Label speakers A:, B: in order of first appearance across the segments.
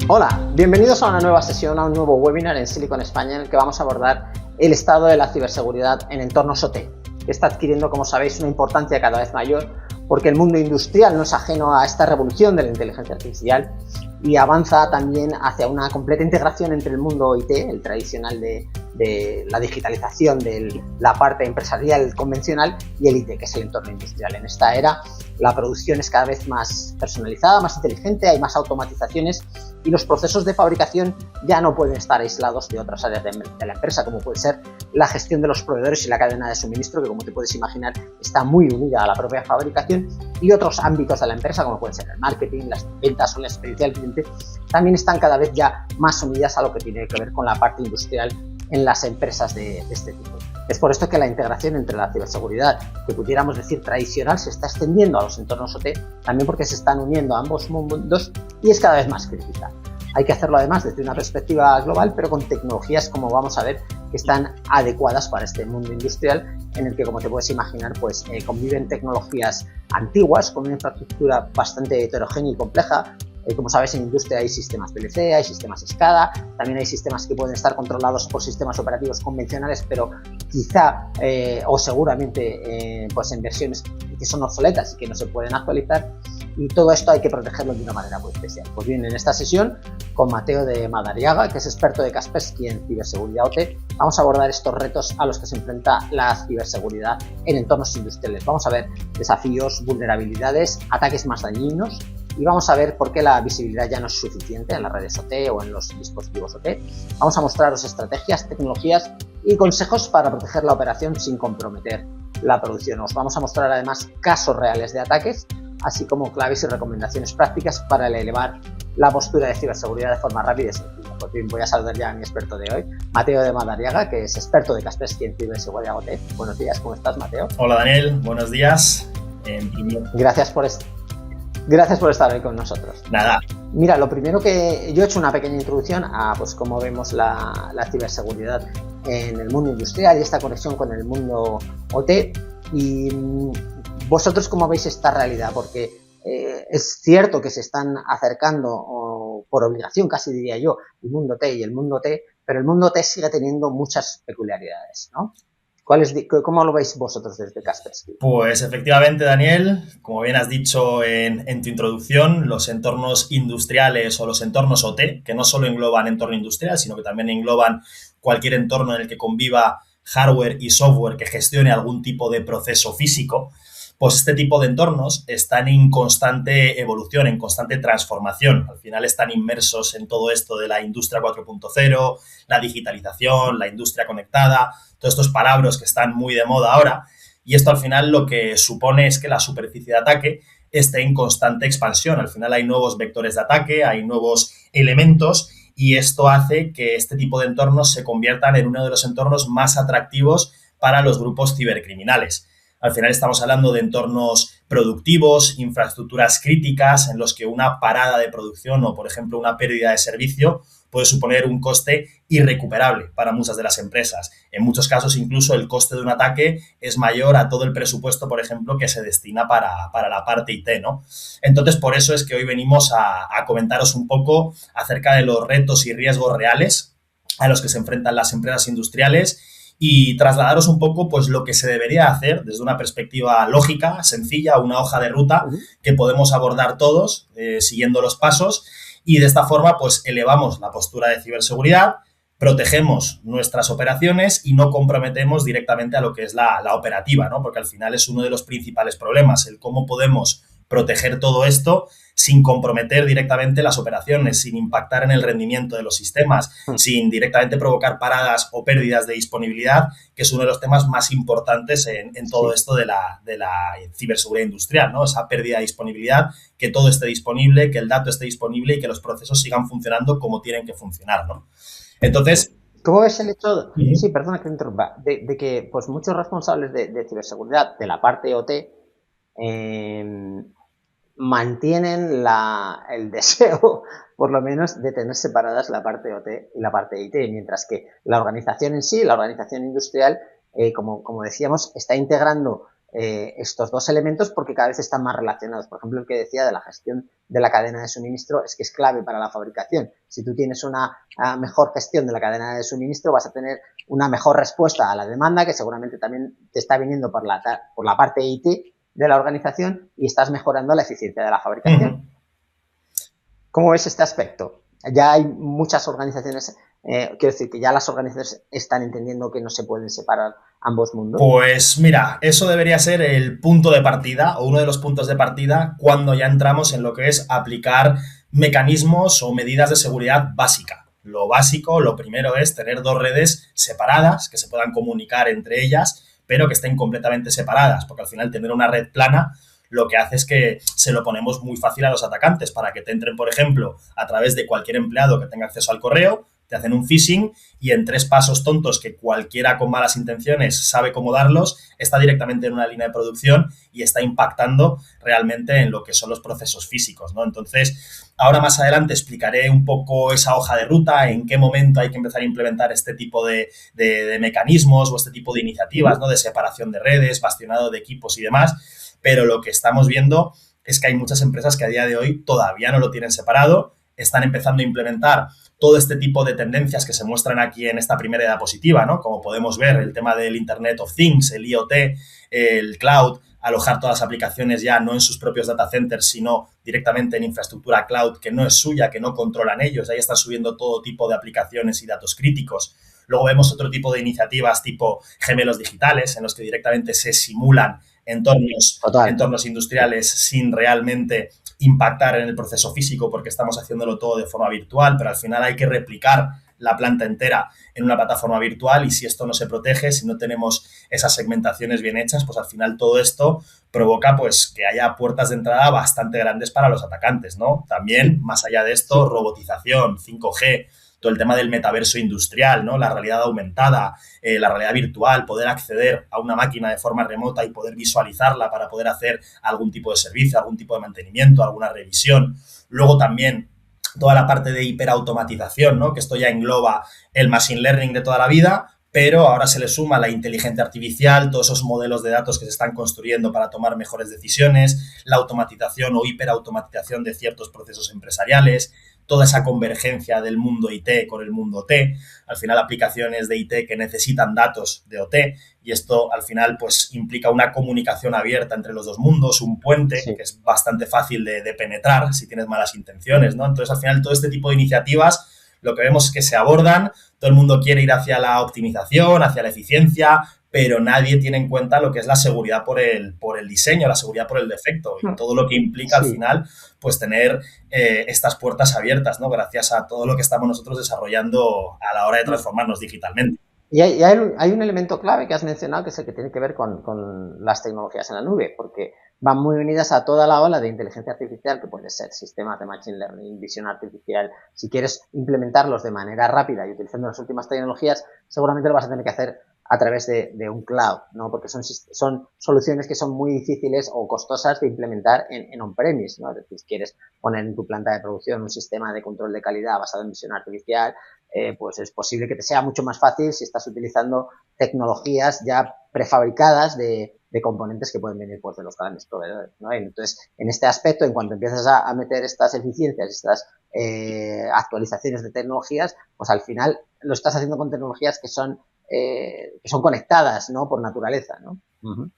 A: Hola, bienvenidos a una nueva sesión, a un nuevo webinar en Silicon España en el que vamos a abordar el estado de la ciberseguridad en entornos OT, que está adquiriendo, como sabéis, una importancia cada vez mayor porque el mundo industrial no es ajeno a esta revolución de la inteligencia artificial y avanza también hacia una completa integración entre el mundo IT, el tradicional de la digitalización de la parte empresarial convencional, y el IT, que es el entorno industrial. En esta era la producción es cada vez más personalizada, más inteligente, hay más automatizaciones y los procesos de fabricación ya no pueden estar aislados de otras áreas de la empresa, como puede ser la gestión de los proveedores y la cadena de suministro, que, como te puedes imaginar, está muy unida a la propia fabricación, y otros ámbitos de la empresa, como pueden ser el marketing, las ventas o la experiencia del cliente, también están cada vez ya más unidas a lo que tiene que ver con la parte industrial en las empresas de este tipo. Es por esto que la integración entre la ciberseguridad, que pudiéramos decir tradicional, se está extendiendo a los entornos OT, también porque se están uniendo ambos mundos y es cada vez más crítica. Hay que hacerlo además desde una perspectiva global, pero con tecnologías, como vamos a ver, que están adecuadas para este mundo industrial en el que, como te puedes imaginar, pues conviven tecnologías antiguas con una infraestructura bastante heterogénea y compleja. Como sabes, en industria hay sistemas PLC, hay sistemas SCADA, también hay sistemas que pueden estar controlados por sistemas operativos convencionales, pero quizá o seguramente pues en versiones que son obsoletas y que no se pueden actualizar, y todo esto hay que protegerlo de una manera muy especial. Pues bien, en esta sesión con Mateo de Madariaga, que es experto de Kaspersky en ciberseguridad OT, vamos a abordar estos retos a los que se enfrenta la ciberseguridad en entornos industriales. Vamos a ver desafíos, vulnerabilidades, ataques más dañinos, y vamos a ver por qué la visibilidad ya no es suficiente en las redes OT o en los dispositivos OT. Vamos a mostraros estrategias, tecnologías y consejos para proteger la operación sin comprometer la producción. Os vamos a mostrar además casos reales de ataques, así como claves y recomendaciones prácticas para elevar la postura de ciberseguridad de forma rápida y sencilla. Por fin voy a saludar ya a mi experto de hoy, Mateo de Madariaga, que es experto de Kaspersky en ciberseguridad OT. Buenos días, ¿cómo estás, Mateo?
B: Hola, Daniel, buenos días.
A: Gracias por estar hoy con nosotros.
B: Nada.
A: Mira, lo primero que yo he hecho una pequeña introducción a pues cómo vemos la ciberseguridad en el mundo industrial y esta conexión con el mundo OT. Y vosotros, ¿cómo veis esta realidad? Porque es cierto que se están acercando, o por obligación casi diría yo, el mundo T y el mundo T, pero el mundo T sigue teniendo muchas peculiaridades, ¿no? ¿Cómo lo veis vosotros desde Kaspersky?
B: Pues efectivamente, Daniel, como bien has dicho en tu introducción, los entornos industriales o los entornos OT, que no solo engloban entorno industrial, sino que también engloban cualquier entorno en el que conviva hardware y software que gestione algún tipo de proceso físico, pues este tipo de entornos están en constante evolución, en constante transformación. Al final están inmersos en todo esto de la industria 4.0, la digitalización, la industria conectada, todos estos palabras que están muy de moda ahora, y esto al final lo que supone es que la superficie de ataque esté en constante expansión. Al final hay nuevos vectores de ataque, hay nuevos elementos, y esto hace que este tipo de entornos se conviertan en uno de los entornos más atractivos para los grupos cibercriminales. Al final estamos hablando de entornos productivos, infraestructuras críticas en los que una parada de producción o, por ejemplo, una pérdida de servicio puede suponer un coste irrecuperable para muchas de las empresas. En muchos casos, incluso, el coste de un ataque es mayor a todo el presupuesto, por ejemplo, que se destina para la parte IT, ¿no? Entonces, por eso es que hoy venimos a comentaros un poco acerca de los retos y riesgos reales a los que se enfrentan las empresas industriales y trasladaros un poco pues lo que se debería hacer desde una perspectiva lógica, sencilla, una hoja de ruta que podemos abordar todos siguiendo los pasos, y de esta forma pues elevamos la postura de ciberseguridad, protegemos nuestras operaciones y no comprometemos directamente a lo que es la operativa, ¿no? Porque al final es uno de los principales problemas, el cómo podemos proteger todo esto sin comprometer directamente las operaciones, sin impactar en el rendimiento de los sistemas, sin directamente provocar paradas o pérdidas de disponibilidad, que es uno de los temas más importantes en todo esto de la ciberseguridad industrial, ¿no? Esa pérdida de disponibilidad, que todo esté disponible, que el dato esté disponible y que los procesos sigan funcionando como tienen que funcionar, ¿no? Entonces,
A: ¿cómo ves el hecho, sí, perdona que te interrumpa, de que pues muchos responsables de ciberseguridad de la parte OT mantienen el deseo, por lo menos, de tener separadas la parte OT y la parte IT, mientras que la organización en sí, la organización industrial, como decíamos, está integrando estos dos elementos porque cada vez están más relacionados. Por ejemplo, el que decía de la gestión de la cadena de suministro es que es clave para la fabricación. Si tú tienes una mejor gestión de la cadena de suministro, vas a tener una mejor respuesta a la demanda, que seguramente también te está viniendo por la parte IT de la organización, y estás mejorando la eficiencia de la fabricación. ¿Cómo ves este aspecto? Ya hay muchas organizaciones, quiero decir que ya las organizaciones están entendiendo que no se pueden separar ambos mundos.
B: Pues mira, eso debería ser el punto de partida o uno de los puntos de partida cuando ya entramos en lo que es aplicar mecanismos o medidas de seguridad básica. Lo básico, lo primero es tener dos redes separadas que se puedan comunicar entre ellas, pero que estén completamente separadas, porque al final tener una red plana lo que hace es que se lo ponemos muy fácil a los atacantes para que te entren, por ejemplo, a través de cualquier empleado que tenga acceso al correo, te hacen un phishing y en 3 pasos tontos que cualquiera con malas intenciones sabe cómo darlos, está directamente en una línea de producción y está impactando realmente en lo que son los procesos físicos, ¿no? Entonces, ahora más adelante explicaré un poco esa hoja de ruta, en qué momento hay que empezar a implementar este tipo de mecanismos o este tipo de iniciativas, ¿no? De separación de redes, bastionado de equipos y demás, pero lo que estamos viendo es que hay muchas empresas que a día de hoy todavía no lo tienen separado, están empezando a implementar todo este tipo de tendencias que se muestran aquí en esta primera diapositiva, ¿no? Como podemos ver, el tema del Internet of Things, el IoT, el cloud, alojar todas las aplicaciones ya no en sus propios data centers, sino directamente en infraestructura cloud que no es suya, que no controlan ellos. Ahí están subiendo todo tipo de aplicaciones y datos críticos. Luego vemos otro tipo de iniciativas tipo gemelos digitales, en los que directamente se simulan entornos industriales sin realmente impactar en el proceso físico porque estamos haciéndolo todo de forma virtual, pero al final hay que replicar la planta entera en una plataforma virtual y si esto no se protege, si no tenemos esas segmentaciones bien hechas, pues al final todo esto provoca pues que haya puertas de entrada bastante grandes para los atacantes, ¿no? También, más allá de esto, robotización, 5G, todo el tema del metaverso industrial, ¿no? La realidad aumentada, la realidad virtual, poder acceder a una máquina de forma remota y poder visualizarla para poder hacer algún tipo de servicio, algún tipo de mantenimiento, alguna revisión. Luego también toda la parte de hiperautomatización, ¿no? Que esto ya engloba el machine learning de toda la vida, pero ahora se le suma la inteligencia artificial, todos esos modelos de datos que se están construyendo para tomar mejores decisiones, la automatización o hiperautomatización de ciertos procesos empresariales, toda esa convergencia del mundo IT con el mundo OT, al final aplicaciones de IT que necesitan datos de OT y esto al final pues implica una comunicación abierta entre los dos mundos, un puente que es bastante fácil de penetrar si tienes malas intenciones, ¿no? Entonces al final todo este tipo de iniciativas lo que vemos es que se abordan, todo el mundo quiere ir hacia la optimización, hacia la eficiencia, pero nadie tiene en cuenta lo que es la seguridad por el diseño, la seguridad por el defecto y todo lo que implica al final pues tener estas puertas abiertas, ¿no? Gracias a todo lo que estamos nosotros desarrollando a la hora de transformarnos digitalmente.
A: Y hay un elemento clave que has mencionado que es el que tiene que ver con las tecnologías en la nube, porque van muy unidas a toda la ola de inteligencia artificial, que puede ser sistemas de machine learning, visión artificial. Si quieres implementarlos de manera rápida y utilizando las últimas tecnologías, seguramente lo vas a tener que hacer a través de un cloud, ¿no? Porque son soluciones que son muy difíciles o costosas de implementar en on-premise, ¿no? Es decir, si quieres poner en tu planta de producción un sistema de control de calidad basado en visión artificial, pues es posible que te sea mucho más fácil si estás utilizando tecnologías ya prefabricadas de componentes que pueden venir pues, de los grandes proveedores, ¿no? Entonces, en este aspecto, en cuanto empiezas a meter estas eficiencias, estas actualizaciones de tecnologías, pues al final lo estás haciendo con tecnologías que son conectadas, ¿no? Por naturaleza, ¿no?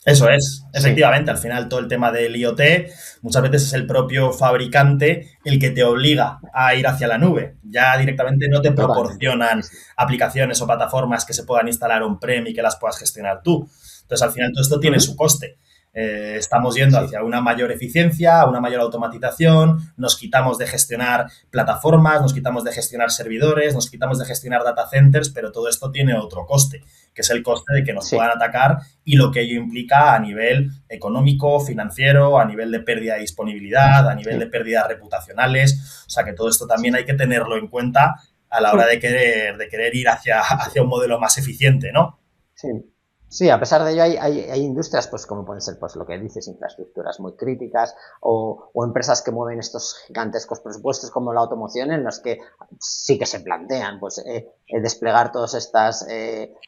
B: Eso es, efectivamente, al final todo el tema del IoT muchas veces es el propio fabricante el que te obliga a ir hacia la nube. Ya directamente no te proporcionan aplicaciones o plataformas que se puedan instalar on-prem y que las puedas gestionar tú. Entonces, al final todo esto tiene su coste. Estamos yendo hacia una mayor eficiencia, una mayor automatización, nos quitamos de gestionar plataformas, nos quitamos de gestionar servidores, nos quitamos de gestionar data centers, pero todo esto tiene otro coste, que es el coste de que nos puedan atacar y lo que ello implica a nivel económico, financiero, a nivel de pérdida de disponibilidad, a nivel de pérdidas reputacionales. O sea que todo esto también hay que tenerlo en cuenta a la hora de querer ir hacia un modelo más eficiente, ¿no?
A: Sí. Sí, a pesar de ello hay industrias, pues como pueden ser pues lo que dices, infraestructuras muy críticas o empresas que mueven estos gigantescos presupuestos como la automoción en los que sí que se plantean pues desplegar todas estas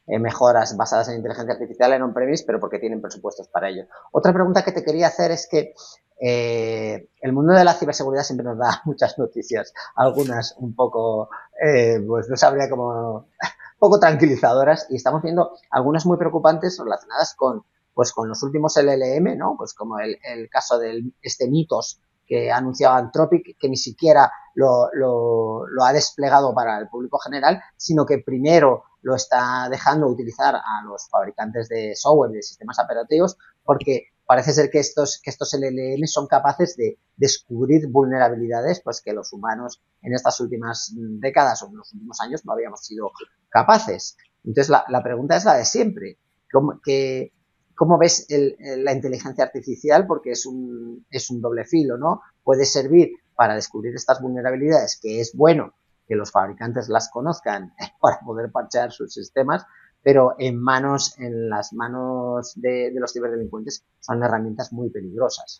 A: mejoras basadas en inteligencia artificial en on-premise, pero porque tienen presupuestos para ello. Otra pregunta que te quería hacer es que el mundo de la ciberseguridad siempre nos da muchas noticias, algunas un poco, pues no sabría cómo poco tranquilizadoras y estamos viendo algunas muy preocupantes relacionadas con los últimos LLM, ¿no? Pues como el caso de este Mitos que ha anunciado Anthropic, que ni siquiera lo ha desplegado para el público general, sino que primero lo está dejando utilizar a los fabricantes de software, de sistemas operativos, porque parece ser que estos LLM son capaces de descubrir vulnerabilidades pues que los humanos en estas últimas décadas o en los últimos años no habíamos sido capaces. Entonces, la pregunta es la de siempre. ¿Cómo ves la inteligencia artificial? Porque es un doble filo, ¿no? Puede servir para descubrir estas vulnerabilidades, que es bueno que los fabricantes las conozcan para poder parchear sus sistemas, pero en las manos de los ciberdelincuentes son herramientas muy peligrosas.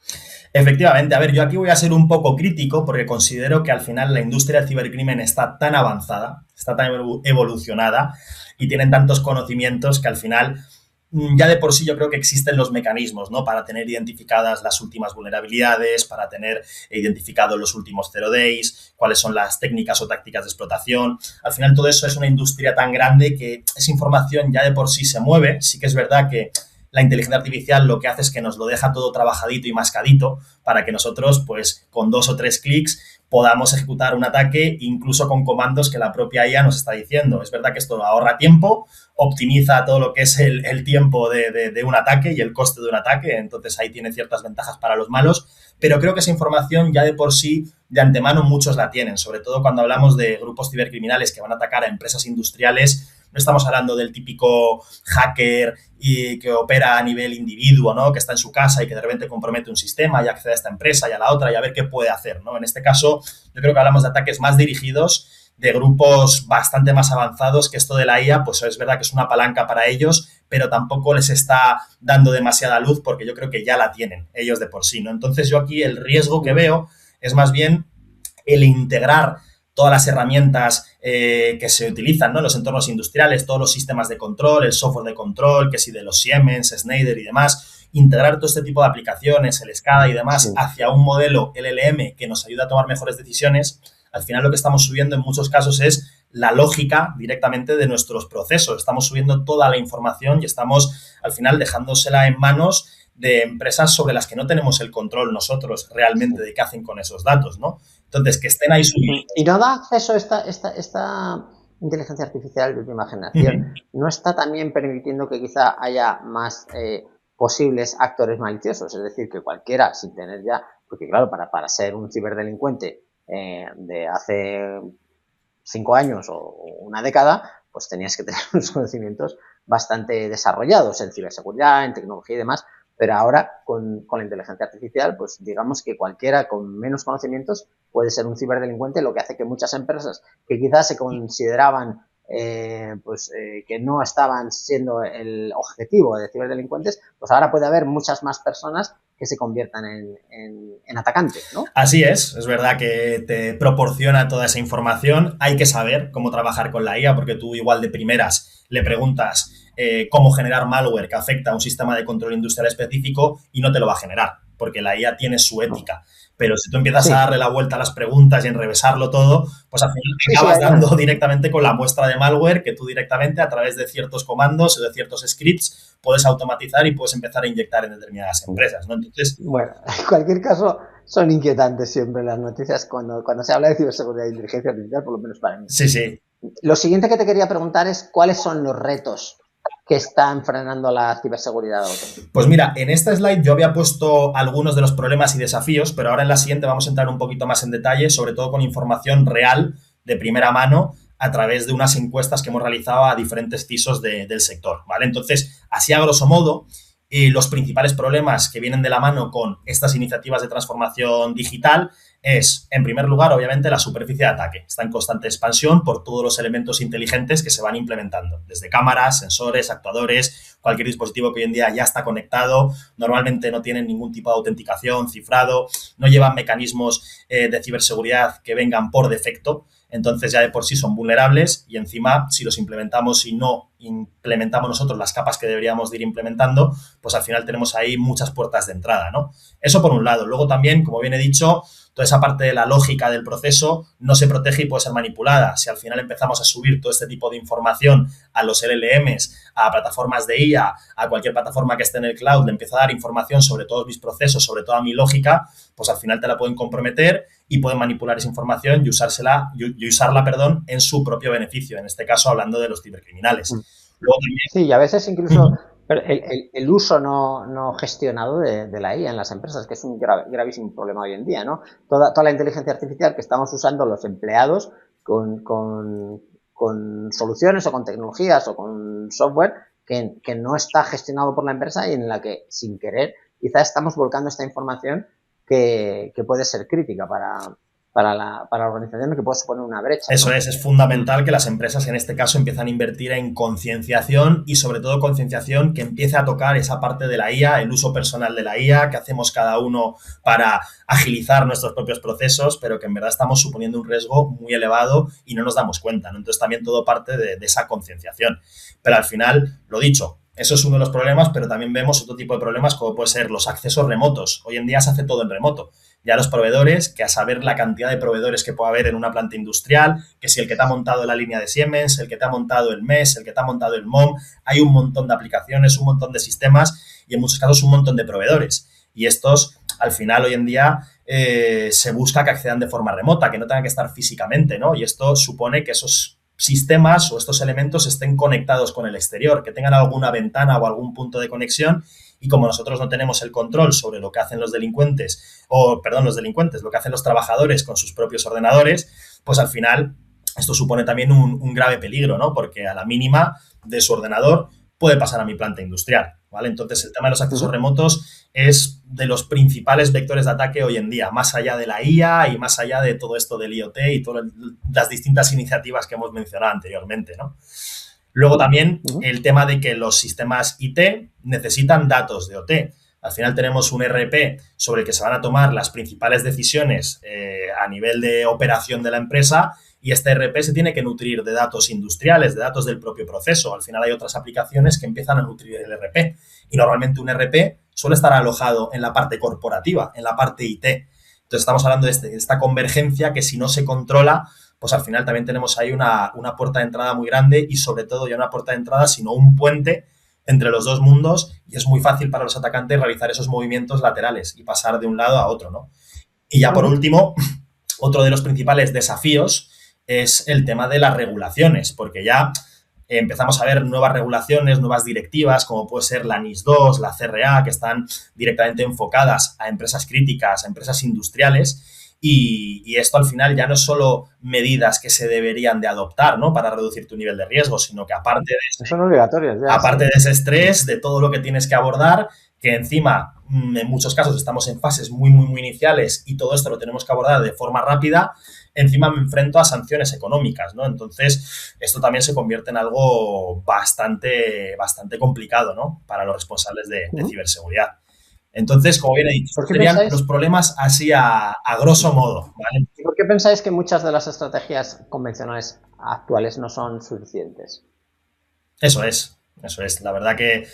B: Efectivamente, a ver, yo aquí voy a ser un poco crítico porque considero que al final la industria del cibercrimen está tan avanzada, está tan evolucionada y tienen tantos conocimientos que al final ya de por sí yo creo que existen los mecanismos, ¿no? Para tener identificadas las últimas vulnerabilidades, para tener identificados los últimos 0 days, cuáles son las técnicas o tácticas de explotación. Al final todo eso es una industria tan grande que esa información ya de por sí se mueve. Sí que es verdad que la inteligencia artificial lo que hace es que nos lo deja todo trabajadito y mascadito para que nosotros, pues, con 2 o 3 clics podamos ejecutar un ataque incluso con comandos que la propia IA nos está diciendo. Es verdad que esto ahorra tiempo, optimiza todo lo que es el tiempo de un ataque y el coste de un ataque, entonces ahí tiene ciertas ventajas para los malos, pero creo que esa información ya de por sí, de antemano, muchos la tienen, sobre todo cuando hablamos de grupos cibercriminales que van a atacar a empresas industriales. No estamos hablando del típico hacker y que opera a nivel individuo, ¿no? Que está en su casa y que de repente compromete un sistema y accede a esta empresa y a la otra y a ver qué puede hacer, ¿no? En este caso, yo creo que hablamos de ataques más dirigidos, de grupos bastante más avanzados, que esto de la IA, pues es verdad que es una palanca para ellos, pero tampoco les está dando demasiada luz porque yo creo que ya la tienen ellos de por sí, ¿no? Entonces yo aquí el riesgo que veo es más bien el integrar todas las herramientas que se utilizan, ¿no? En los entornos industriales, todos los sistemas de control, el software de control, que si de los Siemens, Schneider y demás, integrar todo este tipo de aplicaciones, el SCADA y demás, sí, hacia un modelo LLM que nos ayuda a tomar mejores decisiones. Al final lo que estamos subiendo en muchos casos es la lógica directamente de nuestros procesos. Estamos subiendo toda la información y estamos al final dejándosela en manos de empresas sobre las que no tenemos el control nosotros realmente de qué hacen con esos datos, ¿no? Entonces, que estén ahí subidos.
A: Y no da acceso esta inteligencia artificial de última generación. ¿No está también permitiendo que quizá haya más posibles actores maliciosos? Es decir, que cualquiera, sin tener ya... Porque claro, para ser un ciberdelincuente de hace 5 años o una década, pues tenías que tener unos conocimientos bastante desarrollados en ciberseguridad, en tecnología y demás, pero ahora con la inteligencia artificial, pues digamos que cualquiera con menos conocimientos puede ser un ciberdelincuente, lo que hace que muchas empresas que quizás se consideraban que no estaban siendo el objetivo de ciberdelincuentes, pues ahora puede haber muchas más personas que se conviertan en atacantes, ¿no?
B: Así es verdad que te proporciona toda esa información. Hay que saber cómo trabajar con la IA, porque tú igual de primeras le preguntas cómo generar malware que afecta a un sistema de control industrial específico y no te lo va a generar, porque la IA tiene su ética. Pero si tú empiezas a darle la vuelta a las preguntas y enrevesarlo todo, pues al final te acabas dando directamente con la muestra de malware que tú directamente a través de ciertos comandos o de ciertos scripts puedes automatizar y puedes empezar a inyectar en determinadas empresas, ¿no? Entonces...
A: Bueno, en cualquier caso, son inquietantes siempre las noticias cuando se habla de ciberseguridad e inteligencia artificial, por lo menos para mí.
B: Sí, sí.
A: Lo siguiente que te quería preguntar es ¿cuáles son los retos que están frenando la ciberseguridad?
B: Pues mira, en esta slide yo había puesto algunos de los problemas y desafíos, pero ahora en la siguiente vamos a entrar un poquito más en detalle, sobre todo con información real, de primera mano, a través de unas encuestas que hemos realizado a diferentes CISOs del sector, ¿vale? Entonces, así a grosso modo, Y los principales problemas que vienen de la mano con estas iniciativas de transformación digital es, en primer lugar, obviamente, la superficie de ataque. Está en constante expansión por todos los elementos inteligentes que se van implementando, desde cámaras, sensores, actuadores, cualquier dispositivo que hoy en día ya está conectado, normalmente no tienen ningún tipo de autenticación, cifrado, no llevan mecanismos de ciberseguridad que vengan por defecto. Entonces ya de por sí son vulnerables y encima si los implementamos y no implementamos nosotros las capas que deberíamos de ir implementando, pues al final tenemos ahí muchas puertas de entrada, ¿no? Eso por un lado. Luego también, como bien he dicho, toda esa parte de la lógica del proceso no se protege y puede ser manipulada. Si al final empezamos a subir todo este tipo de información a los LLMs, a plataformas de IA, a cualquier plataforma que esté en el cloud, le empiezo a dar información sobre todos mis procesos, sobre toda mi lógica, pues al final te la pueden comprometer y pueden manipular esa información y usarla, en su propio beneficio, en este caso hablando de los cibercriminales.
A: Luego también... Sí, y a veces incluso el uso no gestionado de la IA en las empresas, que es un gravísimo problema hoy en día, ¿no? Toda la inteligencia artificial que estamos usando los empleados con soluciones o con tecnologías o con software que no está gestionado por la empresa y en la que, sin querer, quizás estamos volcando esta información que puede ser crítica para la organización, que puede suponer una brecha, ¿no?
B: Eso es fundamental que las empresas en este caso empiezan a invertir en concienciación y sobre todo concienciación que empiece a tocar esa parte de la IA, el uso personal de la IA, que hacemos cada uno para agilizar nuestros propios procesos, pero que en verdad estamos suponiendo un riesgo muy elevado y no nos damos cuenta, ¿no? Entonces también todo parte de esa concienciación. Pero al final, lo dicho, eso es uno de los problemas, pero también vemos otro tipo de problemas como puede ser los accesos remotos. Hoy en día se hace todo en remoto. Ya los proveedores, que a saber la cantidad de proveedores que puede haber en una planta industrial, que si el que te ha montado la línea de Siemens, el que te ha montado el MES, el que te ha montado el MOM, hay un montón de aplicaciones, un montón de sistemas y en muchos casos un montón de proveedores. Y estos, al final, hoy en día, se busca que accedan de forma remota, que no tengan que estar físicamente, ¿no? Y esto supone que esos sistemas o estos elementos estén conectados con el exterior, que tengan alguna ventana o algún punto de conexión y como nosotros no tenemos el control sobre lo que hacen los delincuentes, lo que hacen los trabajadores con sus propios ordenadores, pues al final esto supone también un grave peligro, ¿no? Porque a la mínima de su ordenador puede pasar a mi planta industrial, ¿vale? Entonces el tema de los accesos remotos es de los principales vectores de ataque hoy en día, más allá de la IA y más allá de todo esto del IoT y todas las distintas iniciativas que hemos mencionado anteriormente, ¿no? Luego también el tema de que los sistemas IT necesitan datos de OT. Al final tenemos un ERP sobre el que se van a tomar las principales decisiones a nivel de operación de la empresa y este ERP se tiene que nutrir de datos industriales, de datos del propio proceso. Al final hay otras aplicaciones que empiezan a nutrir el ERP y normalmente un ERP suele estar alojado en la parte corporativa, en la parte IT. Entonces estamos hablando de esta convergencia que si no se controla, pues al final también tenemos ahí una puerta de entrada muy grande y sobre todo ya una puerta de entrada, sino un puente entre los dos mundos y es muy fácil para los atacantes realizar esos movimientos laterales y pasar de un lado a otro, ¿no? Y ya por último, otro de los principales desafíos es el tema de las regulaciones, porque ya empezamos a ver nuevas regulaciones, nuevas directivas, como puede ser la NIS2, la CRA, que están directamente enfocadas a empresas críticas, a empresas industriales. Y esto al final ya no es solo medidas que se deberían de adoptar, ¿no? Para reducir tu nivel de riesgo, sino que aparte
A: son obligatorias, ya,
B: aparte de ese estrés, de todo lo que tienes que abordar, que encima en muchos casos estamos en fases muy, muy, muy iniciales y todo esto lo tenemos que abordar de forma rápida, encima me enfrento a sanciones económicas, ¿no? Entonces, esto también se convierte en algo bastante, bastante complicado, ¿no? Para los responsables de ciberseguridad. Entonces, como bien he dicho, serían los problemas así a grosso modo, ¿vale?
A: ¿Y por qué pensáis que muchas de las estrategias convencionales actuales no son suficientes?
B: Eso es. La verdad que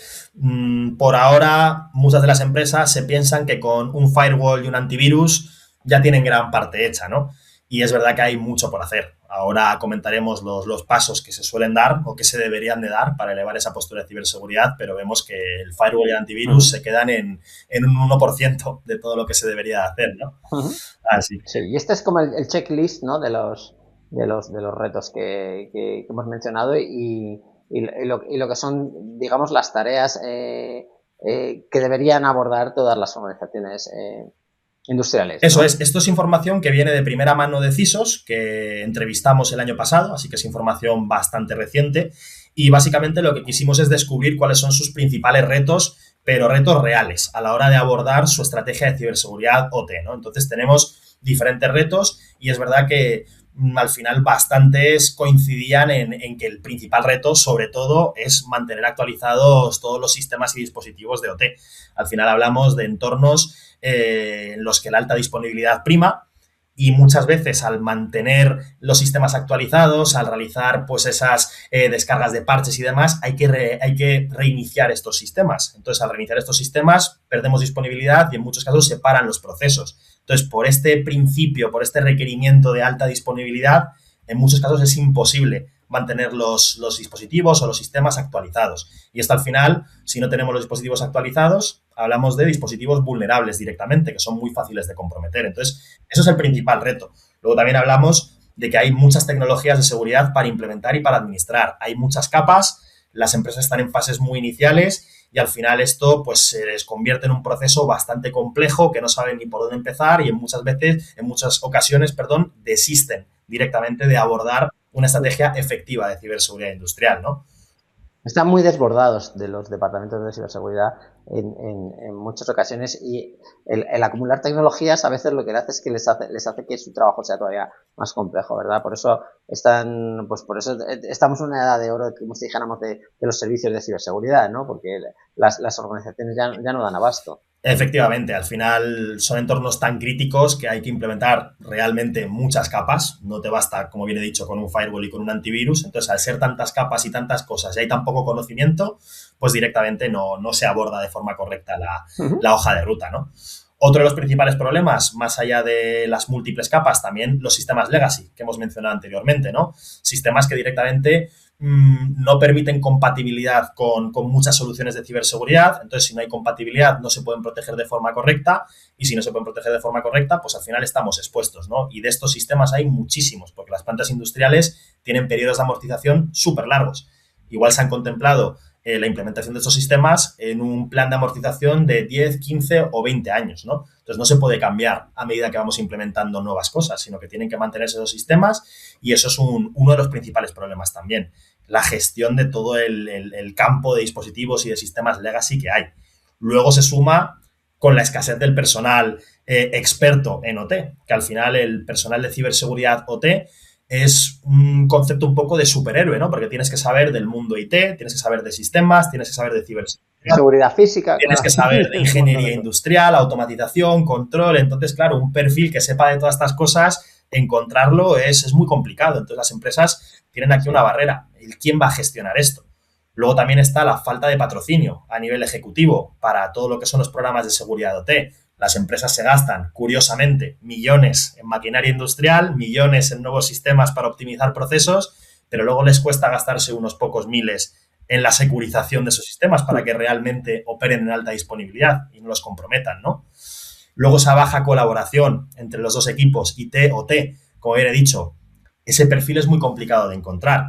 B: por ahora muchas de las empresas se piensan que con un firewall y un antivirus ya tienen gran parte hecha, ¿no? Y es verdad que hay mucho por hacer. Ahora comentaremos los pasos que se suelen dar o que se deberían de dar para elevar esa postura de ciberseguridad, pero vemos que el firewall y el antivirus se quedan en un 1% de todo lo que se debería hacer, ¿no? Así.
A: Sí, y este es como el checklist, ¿no? de los retos que hemos mencionado y lo que son, digamos, las tareas que deberían abordar todas las organizaciones industriales,
B: Eso
A: ¿no?
B: es, esto es información que viene de primera mano de CISOs, que entrevistamos el año pasado, así que es información bastante reciente. Y básicamente lo que quisimos es descubrir cuáles son sus principales retos, pero retos reales, a la hora de abordar su estrategia de ciberseguridad OT, ¿no? Entonces tenemos diferentes retos y es verdad que al final bastantes coincidían en que el principal reto, sobre todo, es mantener actualizados todos los sistemas y dispositivos de OT. Al final hablamos de entornos en los que la alta disponibilidad prima y muchas veces al mantener los sistemas actualizados, al realizar pues esas descargas de parches y demás, hay que reiniciar estos sistemas. Entonces, al reiniciar estos sistemas, perdemos disponibilidad y en muchos casos se paran los procesos. Entonces, por este principio, por este requerimiento de alta disponibilidad, en muchos casos es imposible mantener los dispositivos o los sistemas actualizados. Y esto al final, si no tenemos los dispositivos actualizados, hablamos de dispositivos vulnerables directamente, que son muy fáciles de comprometer. Entonces, eso es el principal reto. Luego también hablamos de que hay muchas tecnologías de seguridad para implementar y para administrar. Hay muchas capas, las empresas están en fases muy iniciales y al final esto pues se les convierte en un proceso bastante complejo que no saben ni por dónde empezar y en muchas ocasiones, desisten directamente de abordar una estrategia efectiva de ciberseguridad industrial, ¿no?
A: Están muy desbordados de los departamentos de ciberseguridad en muchas ocasiones y el acumular tecnologías a veces lo que hace es que les hace que su trabajo sea todavía más complejo, ¿verdad? Por eso estamos en una edad de oro, como si dijéramos, de los servicios de ciberseguridad, ¿no? Porque las organizaciones ya no dan abasto.
B: Efectivamente, al final son entornos tan críticos que hay que implementar realmente muchas capas. No te basta, como bien he dicho, con un firewall y con un antivirus. Entonces, al ser tantas capas y tantas cosas y hay tan poco conocimiento, pues directamente no se aborda de forma correcta la hoja de ruta, ¿no? Otro de los principales problemas, más allá de las múltiples capas, también los sistemas legacy que hemos mencionado anteriormente, ¿no? Sistemas que directamente no permiten compatibilidad con muchas soluciones de ciberseguridad. Entonces, si no hay compatibilidad, no se pueden proteger de forma correcta y si no se pueden proteger de forma correcta, pues al final estamos expuestos, ¿no? Y de estos sistemas hay muchísimos, porque las plantas industriales tienen periodos de amortización súper largos. Igual se han contemplado la implementación de estos sistemas en un plan de amortización de 10, 15 o 20 años, ¿no? Entonces, no se puede cambiar a medida que vamos implementando nuevas cosas, sino que tienen que mantenerse esos sistemas y eso es uno de los principales problemas también, la gestión de todo el campo de dispositivos y de sistemas legacy que hay. Luego se suma con la escasez del personal experto en OT, que al final el personal de ciberseguridad OT es un concepto un poco de superhéroe, ¿no? Porque tienes que saber del mundo IT, tienes que saber de sistemas, tienes que saber de ciberseguridad.
A: Seguridad física.
B: Tienes que saber de ingeniería industrial, automatización, control. Entonces, claro, un perfil que sepa de todas estas cosas, encontrarlo es muy complicado. Entonces, las empresas tienen aquí una barrera. ¿Quién va a gestionar esto? Luego también está la falta de patrocinio a nivel ejecutivo para todo lo que son los programas de seguridad OT. Las empresas se gastan, curiosamente, millones en maquinaria industrial, millones en nuevos sistemas para optimizar procesos, pero luego les cuesta gastarse unos pocos miles en la securización de esos sistemas para que realmente operen en alta disponibilidad y no los comprometan, ¿no? Luego esa baja colaboración entre los dos equipos, IT-OT, como bien he dicho, ese perfil es muy complicado de encontrar.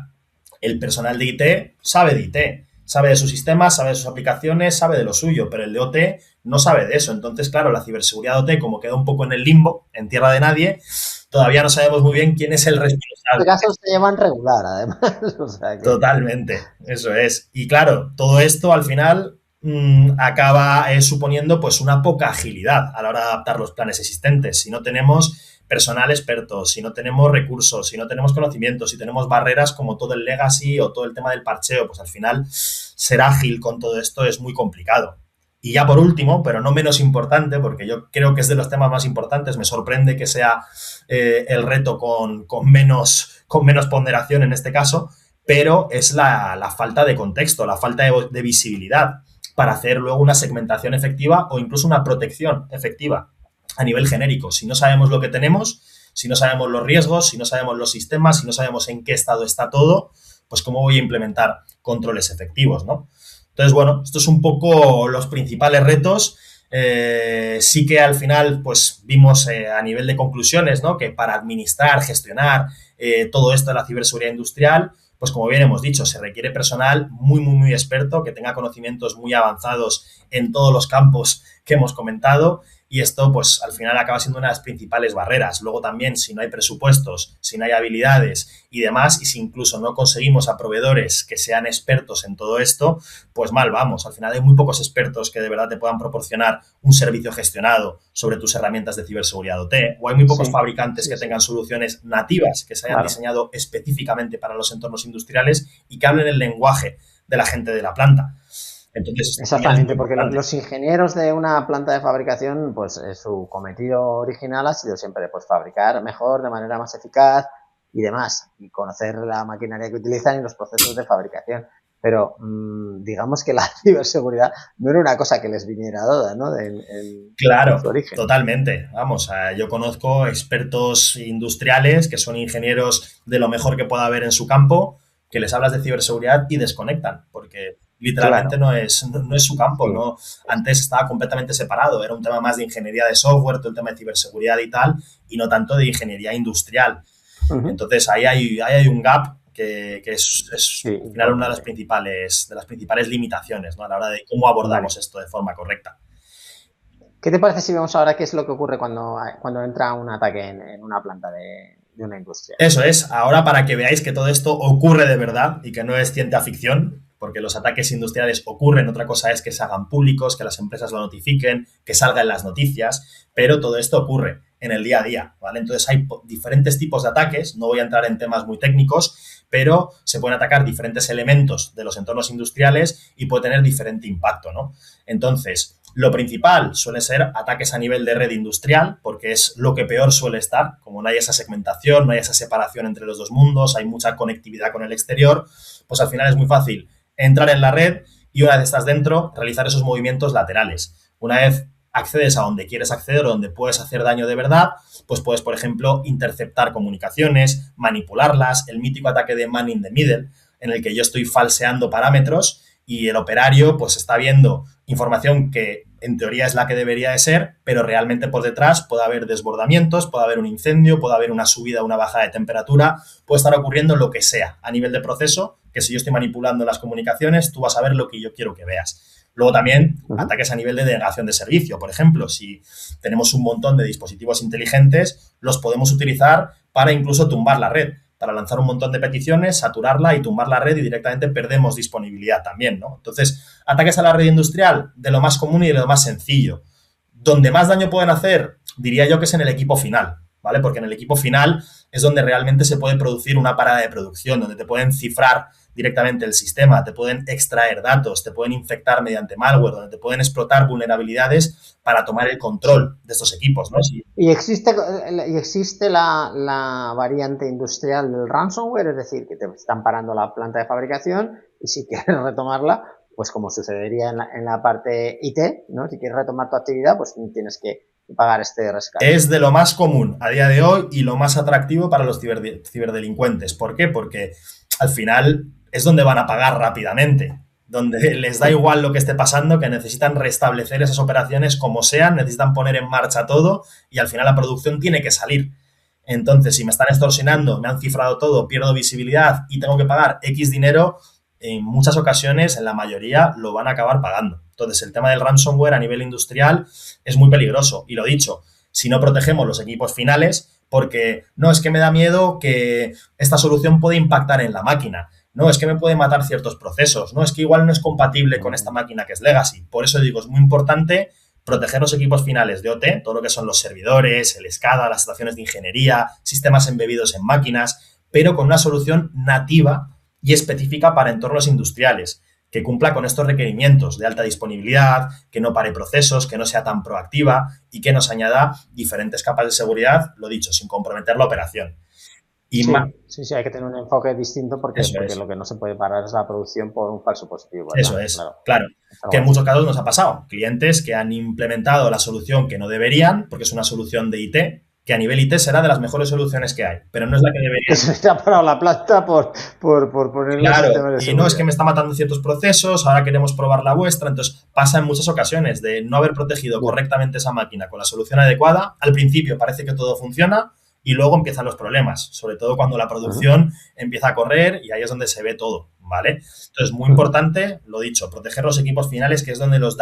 B: El personal de IT sabe de IT, sabe de sus sistemas, sabe de sus aplicaciones, sabe de lo suyo, pero el de OT no sabe de eso. Entonces, claro, la ciberseguridad OT, como queda un poco en el limbo, en tierra de nadie, todavía no sabemos muy bien quién es el responsable.
A: En este caso se llevan regular, además. O sea que...
B: Totalmente, eso es. Y claro, todo esto al final acaba suponiendo pues una poca agilidad a la hora de adaptar los planes existentes. Si no tenemos personal experto, si no tenemos recursos, si no tenemos conocimientos, si tenemos barreras como todo el legacy o todo el tema del parcheo, pues al final ser ágil con todo esto es muy complicado. Y ya por último, pero no menos importante, porque yo creo que es de los temas más importantes, me sorprende que sea el reto con menos ponderación en este caso, pero es la falta de contexto, la falta de visibilidad para hacer luego una segmentación efectiva o incluso una protección efectiva a nivel genérico. Si no sabemos lo que tenemos, si no sabemos los riesgos, si no sabemos los sistemas, si no sabemos en qué estado está todo, pues cómo voy a implementar controles efectivos, ¿no? Entonces, bueno, esto es un poco los principales retos. Sí que al final, pues vimos a nivel de conclusiones, ¿no? Que para administrar, gestionar todo esto de la ciberseguridad industrial, pues como bien hemos dicho, se requiere personal muy, muy, muy experto, que tenga conocimientos muy avanzados en todos los campos que hemos comentado y esto pues al final acaba siendo una de las principales barreras. Luego también si no hay presupuestos, si no hay habilidades y demás, y si incluso no conseguimos a proveedores que sean expertos en todo esto, pues mal vamos. Al final hay muy pocos expertos que de verdad te puedan proporcionar un servicio gestionado sobre tus herramientas de ciberseguridad OT, o hay muy pocos fabricantes que tengan soluciones nativas que se hayan diseñado específicamente para los entornos industriales y que hablen el lenguaje de la gente de la planta. Entonces,
A: exactamente, porque los ingenieros de una planta de fabricación, pues su cometido original ha sido siempre pues fabricar mejor, de manera más eficaz y demás, y conocer la maquinaria que utilizan y los procesos de fabricación. Pero digamos que la ciberseguridad no era una cosa que les viniera dada, ¿no?
B: Claro, su origen. Totalmente. Vamos, yo conozco expertos industriales que son ingenieros de lo mejor que pueda haber en su campo, que les hablas de ciberseguridad y desconectan, porque literalmente no es su campo, ¿no? Antes estaba completamente separado, era un tema más de ingeniería de software, todo el tema de ciberseguridad y tal, y no tanto de ingeniería industrial. Entonces ahí hay un gap que es al final una de las principales limitaciones, ¿no? A la hora de cómo abordamos esto de forma correcta.
A: ¿Qué te parece si vemos ahora qué es lo que ocurre cuando entra un ataque en una planta de una industria?
B: Eso es, ahora para que veáis que todo esto ocurre de verdad y que no es ciencia ficción, porque los ataques industriales ocurren, otra cosa es que se hagan públicos, que las empresas lo notifiquen, que salga en las noticias, pero todo esto ocurre en el día a día, ¿vale? Entonces hay diferentes tipos de ataques, no voy a entrar en temas muy técnicos, pero se pueden atacar diferentes elementos de los entornos industriales y puede tener diferente impacto, ¿no? Entonces, lo principal suele ser ataques a nivel de red industrial, porque es lo que peor suele estar. Como no hay esa segmentación, no hay esa separación entre los dos mundos, hay mucha conectividad con el exterior, pues al final es muy fácil entrar en la red y una vez estás dentro, realizar esos movimientos laterales. Una vez accedes a donde quieres acceder o donde puedes hacer daño de verdad, pues puedes, por ejemplo, interceptar comunicaciones, manipularlas, el mítico ataque de man in the middle, en el que yo estoy falseando parámetros y el operario pues está viendo información que en teoría es la que debería de ser, pero realmente por detrás puede haber desbordamientos, puede haber un incendio, puede haber una subida o una bajada de temperatura, puede estar ocurriendo lo que sea a nivel de proceso, que si yo estoy manipulando las comunicaciones, tú vas a ver lo que yo quiero que veas. Luego también ataques a nivel de denegación de servicio. Por ejemplo, si tenemos un montón de dispositivos inteligentes, los podemos utilizar para incluso tumbar la red, para lanzar un montón de peticiones, saturarla y tumbar la red y directamente perdemos disponibilidad también, ¿no? Entonces, ataques a la red industrial, de lo más común y de lo más sencillo. Donde más daño pueden hacer, diría yo que es en el equipo final, ¿vale? Porque en el equipo final es donde realmente se puede producir una parada de producción, donde te pueden cifrar directamente el sistema, te pueden extraer datos, te pueden infectar mediante malware, donde te pueden explotar vulnerabilidades para tomar el control de estos equipos, ¿no? Sí.
A: ¿Y existe la variante industrial del ransomware? Es decir, que te están parando la planta de fabricación y si quieres retomarla, pues como sucedería en la parte IT, ¿no? Si quieres retomar tu actividad, pues tienes que pagar este rescate.
B: Es de lo más común a día de hoy y lo más atractivo para los ciberdelincuentes. ¿Por qué? Porque al final es donde van a pagar rápidamente, donde les da igual lo que esté pasando, que necesitan restablecer esas operaciones como sean, necesitan poner en marcha todo y al final la producción tiene que salir. Entonces, si me están extorsionando, me han cifrado todo, pierdo visibilidad y tengo que pagar X dinero, en muchas ocasiones, en la mayoría, lo van a acabar pagando. Entonces, el tema del ransomware a nivel industrial es muy peligroso. Y lo dicho, si no protegemos los equipos finales, porque no, es que me da miedo que esta solución puede impactar en la máquina. No, es que me puede matar ciertos procesos. No, es que igual no es compatible con esta máquina que es legacy. Por eso digo, es muy importante proteger los equipos finales de OT, todo lo que son los servidores, el SCADA, las estaciones de ingeniería, sistemas embebidos en máquinas, pero con una solución nativa y específica para entornos industriales, que cumpla con estos requerimientos de alta disponibilidad, que no pare procesos, que no sea tan proactiva y que nos añada diferentes capas de seguridad, lo dicho, sin comprometer la operación.
A: Y sí, hay que tener un enfoque distinto porque lo que no se puede parar es la producción por un falso positivo, ¿verdad?
B: Eso es, claro. Que en muchos casos nos ha pasado. Clientes que han implementado la solución que no deberían, porque es una solución de IT, que a nivel IT será de las mejores soluciones que hay, pero no es la que debería.
A: Se ha parado la planta por ponerle.
B: Claro, y no es que me está matando ciertos procesos, ahora queremos probar la vuestra. Entonces pasa en muchas ocasiones de no haber protegido correctamente esa máquina con la solución adecuada. Al principio parece que todo funciona y luego empiezan los problemas, sobre todo cuando la producción empieza a correr y ahí es donde se ve todo, ¿vale? Entonces, muy importante, lo dicho, proteger los equipos finales, que es donde los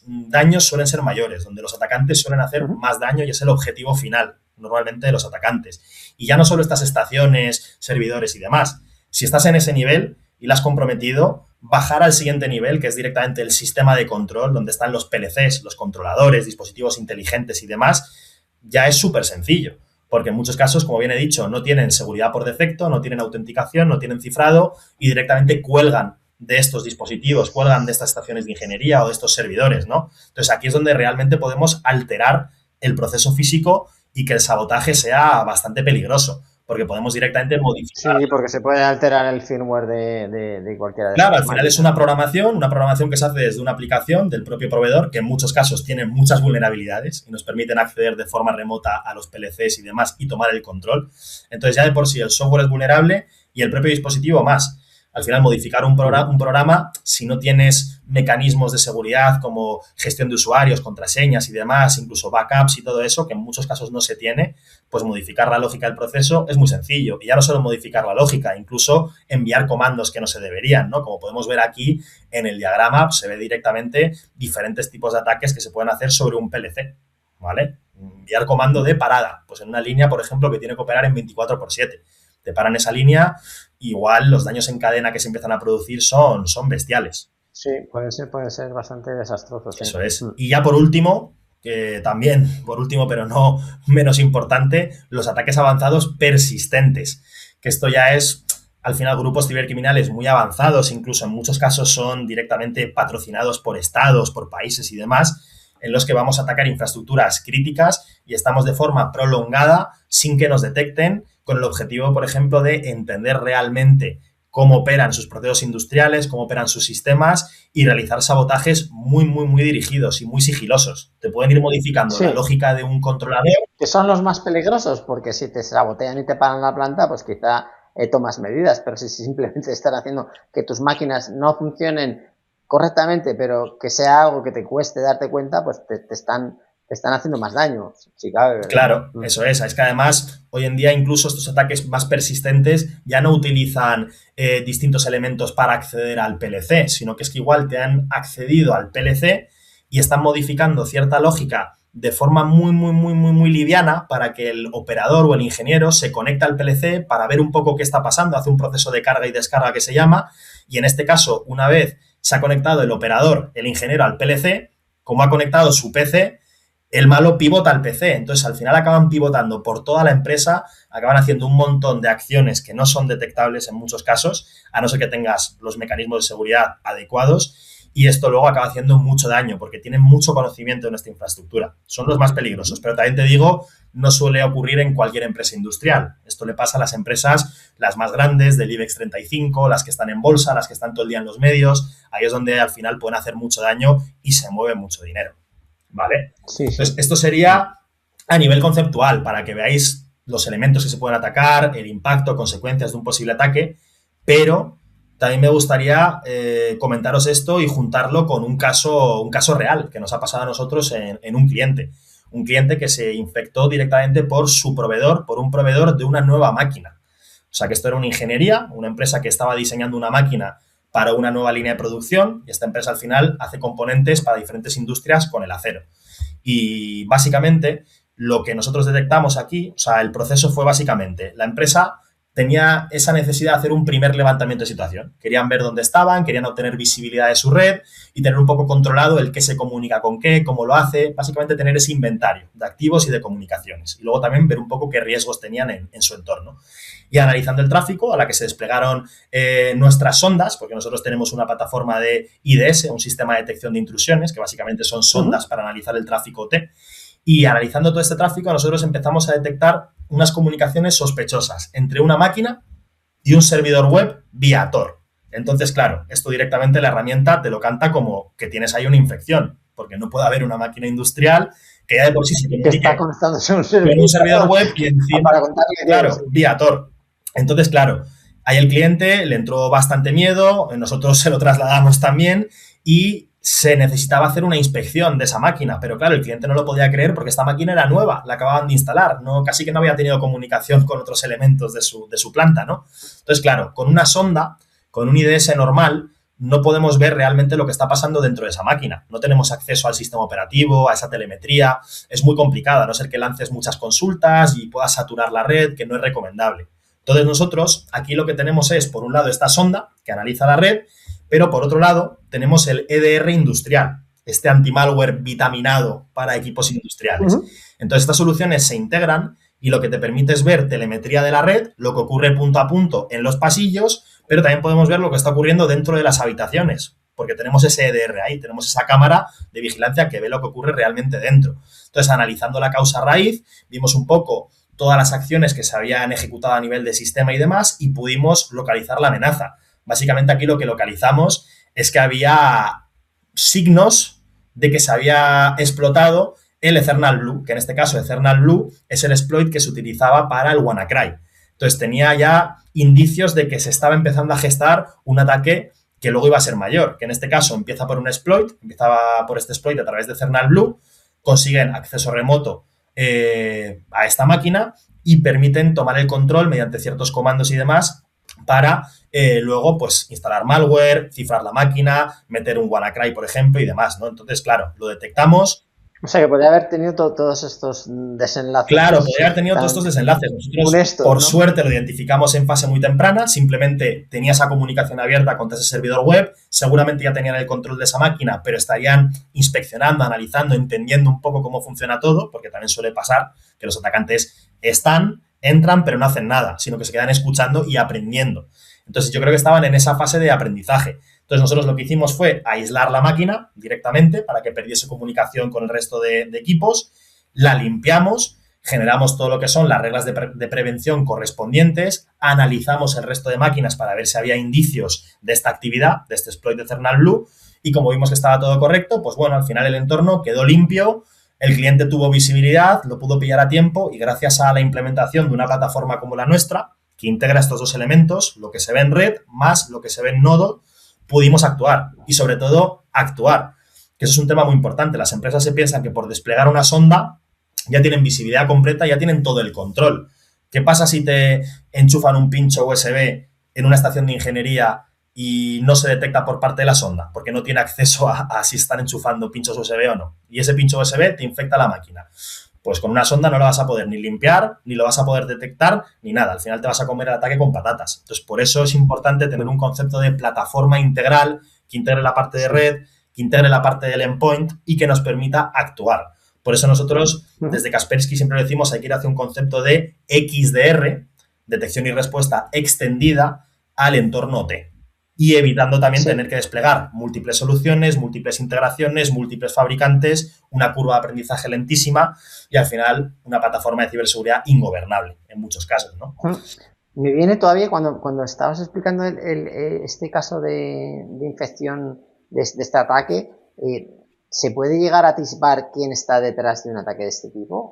B: daños suelen ser mayores, donde los atacantes suelen hacer más daño y es el objetivo final, normalmente, de los atacantes. Y ya no solo estas estaciones, servidores y demás. Si estás en ese nivel y la has comprometido, bajar al siguiente nivel, que es directamente el sistema de control, donde están los PLCs, los controladores, dispositivos inteligentes y demás, ya es súper sencillo. Porque en muchos casos, como bien he dicho, no tienen seguridad por defecto, no tienen autenticación, no tienen cifrado y directamente cuelgan de estos dispositivos, cuelgan de estas estaciones de ingeniería o de estos servidores, ¿no? Entonces, aquí es donde realmente podemos alterar el proceso físico y que el sabotaje sea bastante peligroso, porque podemos directamente modificar.
A: Sí, porque se puede alterar el firmware de cualquiera de
B: Claro,
A: estas
B: al final
A: máquinas.
B: es una programación que se hace desde una aplicación del propio proveedor, que en muchos casos tiene muchas vulnerabilidades y nos permiten acceder de forma remota a los PLCs y demás y tomar el control. Entonces, ya de por sí el software es vulnerable y el propio dispositivo más. Al final, modificar un programa, si no tienes mecanismos de seguridad como gestión de usuarios, contraseñas y demás, incluso backups y todo eso, que en muchos casos no se tiene, pues modificar la lógica del proceso es muy sencillo. Y ya no solo modificar la lógica, incluso enviar comandos que no se deberían, ¿no? Como podemos ver aquí en el diagrama, se ve directamente diferentes tipos de ataques que se pueden hacer sobre un PLC, ¿vale? Enviar comando de parada, pues en una línea, por ejemplo, que tiene que operar en 24/7. Te paran esa línea, igual los daños en cadena que se empiezan a producir son bestiales.
A: Sí, puede ser bastante desastroso. Sí.
B: Eso es. Y ya por último, que también, por último, pero no menos importante, los ataques avanzados persistentes, que esto ya es, al final, grupos cibercriminales muy avanzados, incluso en muchos casos son directamente patrocinados por estados, por países y demás, en los que vamos a atacar infraestructuras críticas y estamos de forma prolongada, sin que nos detecten, con el objetivo, por ejemplo, de entender realmente cómo operan sus procesos industriales, cómo operan sus sistemas y realizar sabotajes muy, muy, muy dirigidos y muy sigilosos. Te pueden ir modificando la lógica de un controlador.
A: Que son los más peligrosos, porque si te sabotean y te paran la planta, pues quizá tomas medidas, pero si simplemente están haciendo que tus máquinas no funcionen correctamente, pero que sea algo que te cueste darte cuenta, pues te están haciendo más daño. Si cabe, ¿verdad?
B: Claro, eso es. Es que además, hoy en día, incluso estos ataques más persistentes ya no utilizan distintos elementos para acceder al PLC, sino que es que igual te han accedido al PLC y están modificando cierta lógica de forma muy, muy, muy, muy, muy liviana para que el operador o el ingeniero se conecte al PLC para ver un poco qué está pasando, hace un proceso de carga y descarga que se llama, y en este caso, una vez se ha conectado el operador, el ingeniero al PLC, como ha conectado su PC, el malo pivota al PC. Entonces, al final acaban pivotando por toda la empresa, acaban haciendo un montón de acciones que no son detectables en muchos casos, a no ser que tengas los mecanismos de seguridad adecuados, y esto luego acaba haciendo mucho daño porque tienen mucho conocimiento de nuestra infraestructura. Son los más peligrosos, pero también te digo, no suele ocurrir en cualquier empresa industrial. Esto le pasa a las empresas, las más grandes, del IBEX 35, las que están en bolsa, las que están todo el día en los medios. Ahí es donde al final pueden hacer mucho daño y se mueve mucho dinero. ¿Vale?
A: Sí.
B: Entonces, esto sería a nivel conceptual, para que veáis los elementos que se pueden atacar, el impacto, consecuencias de un posible ataque, pero también me gustaría comentaros esto y juntarlo con un caso real que nos ha pasado a nosotros en un cliente. Un cliente que se infectó directamente por su proveedor, por un proveedor de una nueva máquina. O sea, que esto era una ingeniería, una empresa que estaba diseñando una máquina para una nueva línea de producción, y esta empresa al final hace componentes para diferentes industrias con el acero. Y básicamente lo que nosotros detectamos aquí, o sea, el proceso fue básicamente, la empresa tenía esa necesidad de hacer un primer levantamiento de situación. Querían ver dónde estaban, querían obtener visibilidad de su red y tener un poco controlado el qué se comunica con qué, cómo lo hace, básicamente tener ese inventario de activos y de comunicaciones. Y luego también ver un poco qué riesgos tenían en su entorno. Y analizando el tráfico, a la que se desplegaron nuestras sondas, porque nosotros tenemos una plataforma de IDS, un sistema de detección de intrusiones, que básicamente son sondas para analizar el tráfico OT. Y analizando todo este tráfico, nosotros empezamos a detectar unas comunicaciones sospechosas entre una máquina y un servidor web vía Tor. Entonces, claro, esto directamente la herramienta te lo canta como que tienes ahí una infección, porque no puede haber una máquina industrial que ya de por sí se comunique
A: está conectándose a un
B: servidor web y encima,
A: para contarle,
B: claro, vía Tor. Entonces, claro, ahí el cliente le entró bastante miedo, nosotros se lo trasladamos también y se necesitaba hacer una inspección de esa máquina, pero claro, el cliente no lo podía creer porque esta máquina era nueva, la acababan de instalar, casi que no había tenido comunicación con otros elementos de su planta, ¿no? Entonces, claro, con una sonda con un IDS normal no podemos ver realmente lo que está pasando dentro de esa máquina. No tenemos acceso al sistema operativo, a esa telemetría. Es muy complicado, a no ser que lances muchas consultas y puedas saturar la red, que no es recomendable. Entonces nosotros aquí lo que tenemos es, por un lado, esta sonda que analiza la red, pero por otro lado tenemos el EDR industrial, este anti-malware vitaminado para equipos industriales. Entonces estas soluciones se integran y lo que te permite es ver telemetría de la red, lo que ocurre punto a punto en los pasillos, pero también podemos ver lo que está ocurriendo dentro de las habitaciones, porque tenemos ese EDR ahí, tenemos esa cámara de vigilancia que ve lo que ocurre realmente dentro. Entonces, analizando la causa raíz, vimos un poco todas las acciones que se habían ejecutado a nivel de sistema y demás y pudimos localizar la amenaza. Básicamente aquí lo que localizamos es que había signos de que se había explotado el Eternal Blue, que en este caso Eternal Blue es el exploit que se utilizaba para el WannaCry. Entonces tenía ya indicios de que se estaba empezando a gestar un ataque que luego iba a ser mayor, que en este caso empieza por un exploit, empezaba por este exploit a través de Eternal Blue, consiguen acceso remoto a esta máquina y permiten tomar el control mediante ciertos comandos y demás para luego pues instalar malware, cifrar la máquina, meter un WannaCry, por ejemplo, y demás, ¿no? Entonces, claro, lo detectamos.
A: O sea, que podría haber tenido todos estos desenlaces.
B: Claro, podría haber tenido todos estos desenlaces. Nosotros, honestos, por suerte, lo identificamos en fase muy temprana. Simplemente tenía esa comunicación abierta contra ese servidor web. Seguramente ya tenían el control de esa máquina, pero estarían inspeccionando, analizando, entendiendo un poco cómo funciona todo, porque también suele pasar que los atacantes entran, pero no hacen nada, sino que se quedan escuchando y aprendiendo. Entonces, yo creo que estaban en esa fase de aprendizaje. Entonces, nosotros lo que hicimos fue aislar la máquina directamente para que perdiese comunicación con el resto de equipos, la limpiamos, generamos todo lo que son las reglas de prevención correspondientes, analizamos el resto de máquinas para ver si había indicios de esta actividad, de este exploit de Eternal Blue, y como vimos que estaba todo correcto, pues bueno, al final el entorno quedó limpio, el cliente tuvo visibilidad, lo pudo pillar a tiempo y gracias a la implementación de una plataforma como la nuestra, que integra estos dos elementos, lo que se ve en red más lo que se ve en nodo, pudimos actuar y, sobre todo, actuar, que eso es un tema muy importante. Las empresas se piensan que por desplegar una sonda ya tienen visibilidad completa, ya tienen todo el control. ¿Qué pasa si te enchufan un pincho USB en una estación de ingeniería y no se detecta por parte de la sonda? Porque no tiene acceso a si están enchufando pinchos USB o no. Y ese pincho USB te infecta la máquina. Pues con una sonda no la vas a poder ni limpiar, ni lo vas a poder detectar, ni nada. Al final te vas a comer el ataque con patatas. Entonces, por eso es importante tener un concepto de plataforma integral que integre la parte de red, que integre la parte del endpoint y que nos permita actuar. Por eso nosotros, desde Kaspersky, siempre decimos hay que ir hacia un concepto de XDR, detección y respuesta extendida al entorno OT. Y evitando también tener que desplegar múltiples soluciones, múltiples integraciones, múltiples fabricantes, una curva de aprendizaje lentísima y al final una plataforma de ciberseguridad ingobernable en muchos casos, ¿no?
A: Me viene todavía cuando estabas explicando este caso de infección de este ataque, ¿se puede llegar a anticipar quién está detrás de un ataque de este tipo?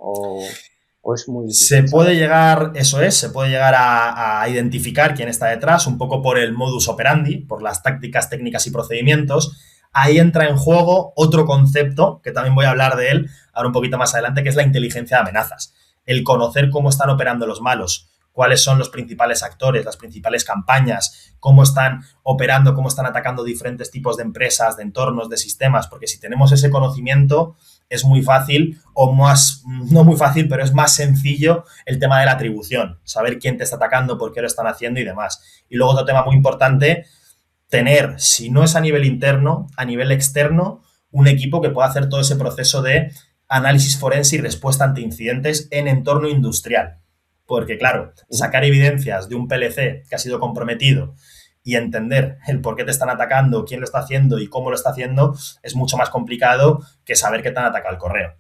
A: ¿O es muy difícil?
B: Se puede llegar a identificar quién está detrás, un poco por el modus operandi, por las tácticas, técnicas y procedimientos. Ahí entra en juego otro concepto, que también voy a hablar de él ahora un poquito más adelante, que es la inteligencia de amenazas. El conocer cómo están operando los malos, cuáles son los principales actores, las principales campañas, cómo están operando, cómo están atacando diferentes tipos de empresas, de entornos, de sistemas, porque si tenemos ese conocimiento es muy fácil, o más, no muy fácil, pero es más sencillo el tema de la atribución, saber quién te está atacando, por qué lo están haciendo y demás. Y luego otro tema muy importante, tener, si no es a nivel interno, a nivel externo, un equipo que pueda hacer todo ese proceso de análisis forense y respuesta ante incidentes en entorno industrial. Porque, claro, sacar evidencias de un PLC que ha sido comprometido y entender el por qué te están atacando, quién lo está haciendo y cómo lo está haciendo es mucho más complicado que saber que te han atacado el correo,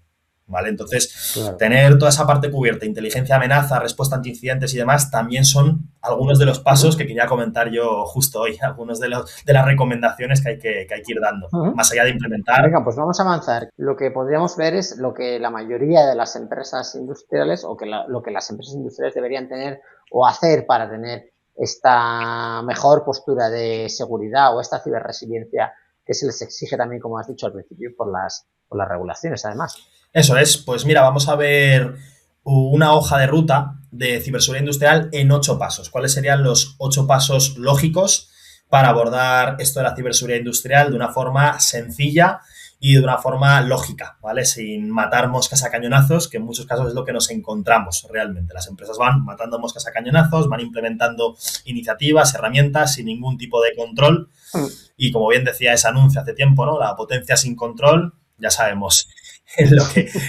B: ¿vale? Entonces, claro, tener toda esa parte cubierta, inteligencia de amenaza, respuesta ante incidentes y demás, también son algunos de los pasos que quería comentar yo justo hoy, algunos de las recomendaciones que hay que ir dando, más allá de implementar.
A: Venga, pues vamos a avanzar. Lo que podríamos ver es lo que la mayoría de las empresas industriales o lo que las empresas industriales deberían tener o hacer para tener esta mejor postura de seguridad o esta ciberresiliencia que se les exige también, como has dicho al principio, por las regulaciones, además.
B: Eso es. Pues mira, vamos a ver una hoja de ruta de ciberseguridad industrial en 8 pasos. ¿Cuáles serían los 8 pasos lógicos para abordar esto de la ciberseguridad industrial de una forma sencilla y de una forma lógica, ¿vale? Sin matar moscas a cañonazos, que en muchos casos es lo que nos encontramos realmente. Las empresas van matando moscas a cañonazos, van implementando iniciativas, herramientas sin ningún tipo de control. Y como bien decía ese anuncio hace tiempo, ¿no? La potencia sin control, ya sabemos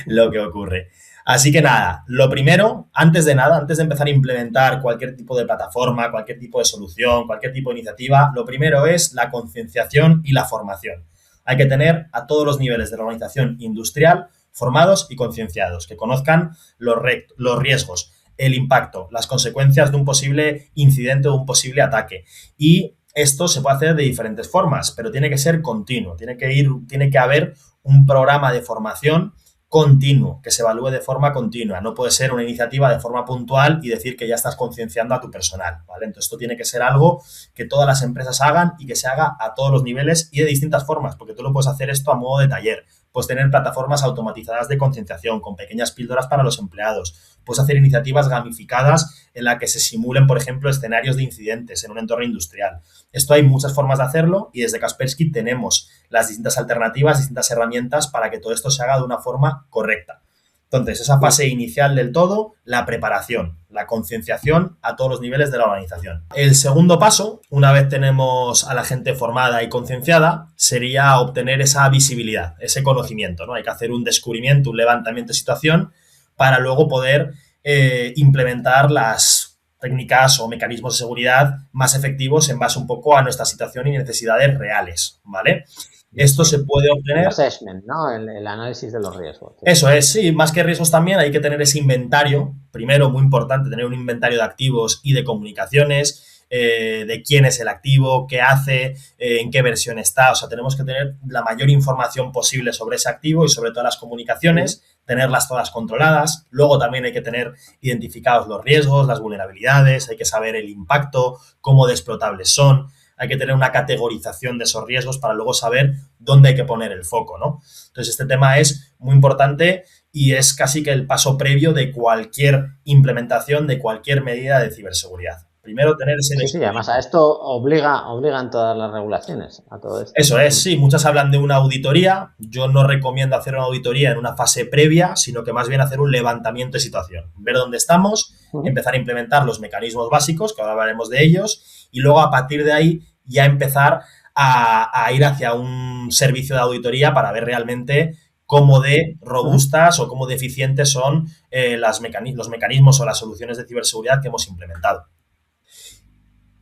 B: lo que ocurre. Así que nada, lo primero, antes de empezar a implementar cualquier tipo de plataforma, cualquier tipo de solución, cualquier tipo de iniciativa, lo primero es la concienciación y la formación. Hay que tener a todos los niveles de la organización industrial formados y concienciados, que conozcan los riesgos, el impacto, las consecuencias de un posible incidente o un posible ataque. Y esto se puede hacer de diferentes formas, pero tiene que ser continuo, tiene que haber un programa de formación continuo, que se evalúe de forma continua. No puede ser una iniciativa de forma puntual y decir que ya estás concienciando a tu personal, ¿vale? Entonces, esto tiene que ser algo que todas las empresas hagan y que se haga a todos los niveles y de distintas formas, porque tú lo puedes hacer esto a modo de taller. Puedes tener plataformas automatizadas de concienciación con pequeñas píldoras para los empleados. Puedes hacer iniciativas gamificadas en la que se simulen, por ejemplo, escenarios de incidentes en un entorno industrial. Esto hay muchas formas de hacerlo y desde Kaspersky tenemos las distintas alternativas, distintas herramientas para que todo esto se haga de una forma correcta. Entonces, esa fase inicial del todo, la preparación, la concienciación a todos los niveles de la organización. El segundo paso, una vez tenemos a la gente formada y concienciada, sería obtener esa visibilidad, ese conocimiento, ¿no? Hay que hacer un descubrimiento, un levantamiento de situación para luego poder implementar las técnicas o mecanismos de seguridad más efectivos en base un poco a nuestra situación y necesidades reales, ¿vale? Esto se puede obtener...
A: El assessment, ¿no? El análisis de los riesgos.
B: Eso es, sí. Más que riesgos también hay que tener ese inventario. Primero, muy importante, tener un inventario de activos y de comunicaciones, de quién es el activo, qué hace, en qué versión está. O sea, tenemos que tener la mayor información posible sobre ese activo y sobre todas las comunicaciones, tenerlas todas controladas. Luego también hay que tener identificados los riesgos, las vulnerabilidades, hay que saber el impacto, cómo de explotables son. Hay que tener una categorización de esos riesgos para luego saber dónde hay que poner el foco, ¿no? Entonces, este tema es muy importante y es casi que el paso previo de cualquier implementación, de cualquier medida de ciberseguridad. Primero, tener ese...
A: Sí, además a esto obligan todas las regulaciones, a todo esto.
B: Eso es, sí. Muchas hablan de una auditoría. Yo no recomiendo hacer una auditoría en una fase previa, sino que más bien hacer un levantamiento de situación. Ver dónde estamos, empezar a implementar los mecanismos básicos, que ahora hablaremos de ellos, y luego a partir de ahí ya empezar a ir hacia un servicio de auditoría para ver realmente cómo de robustas o cómo de eficientes son los mecanismos o las soluciones de ciberseguridad que hemos implementado.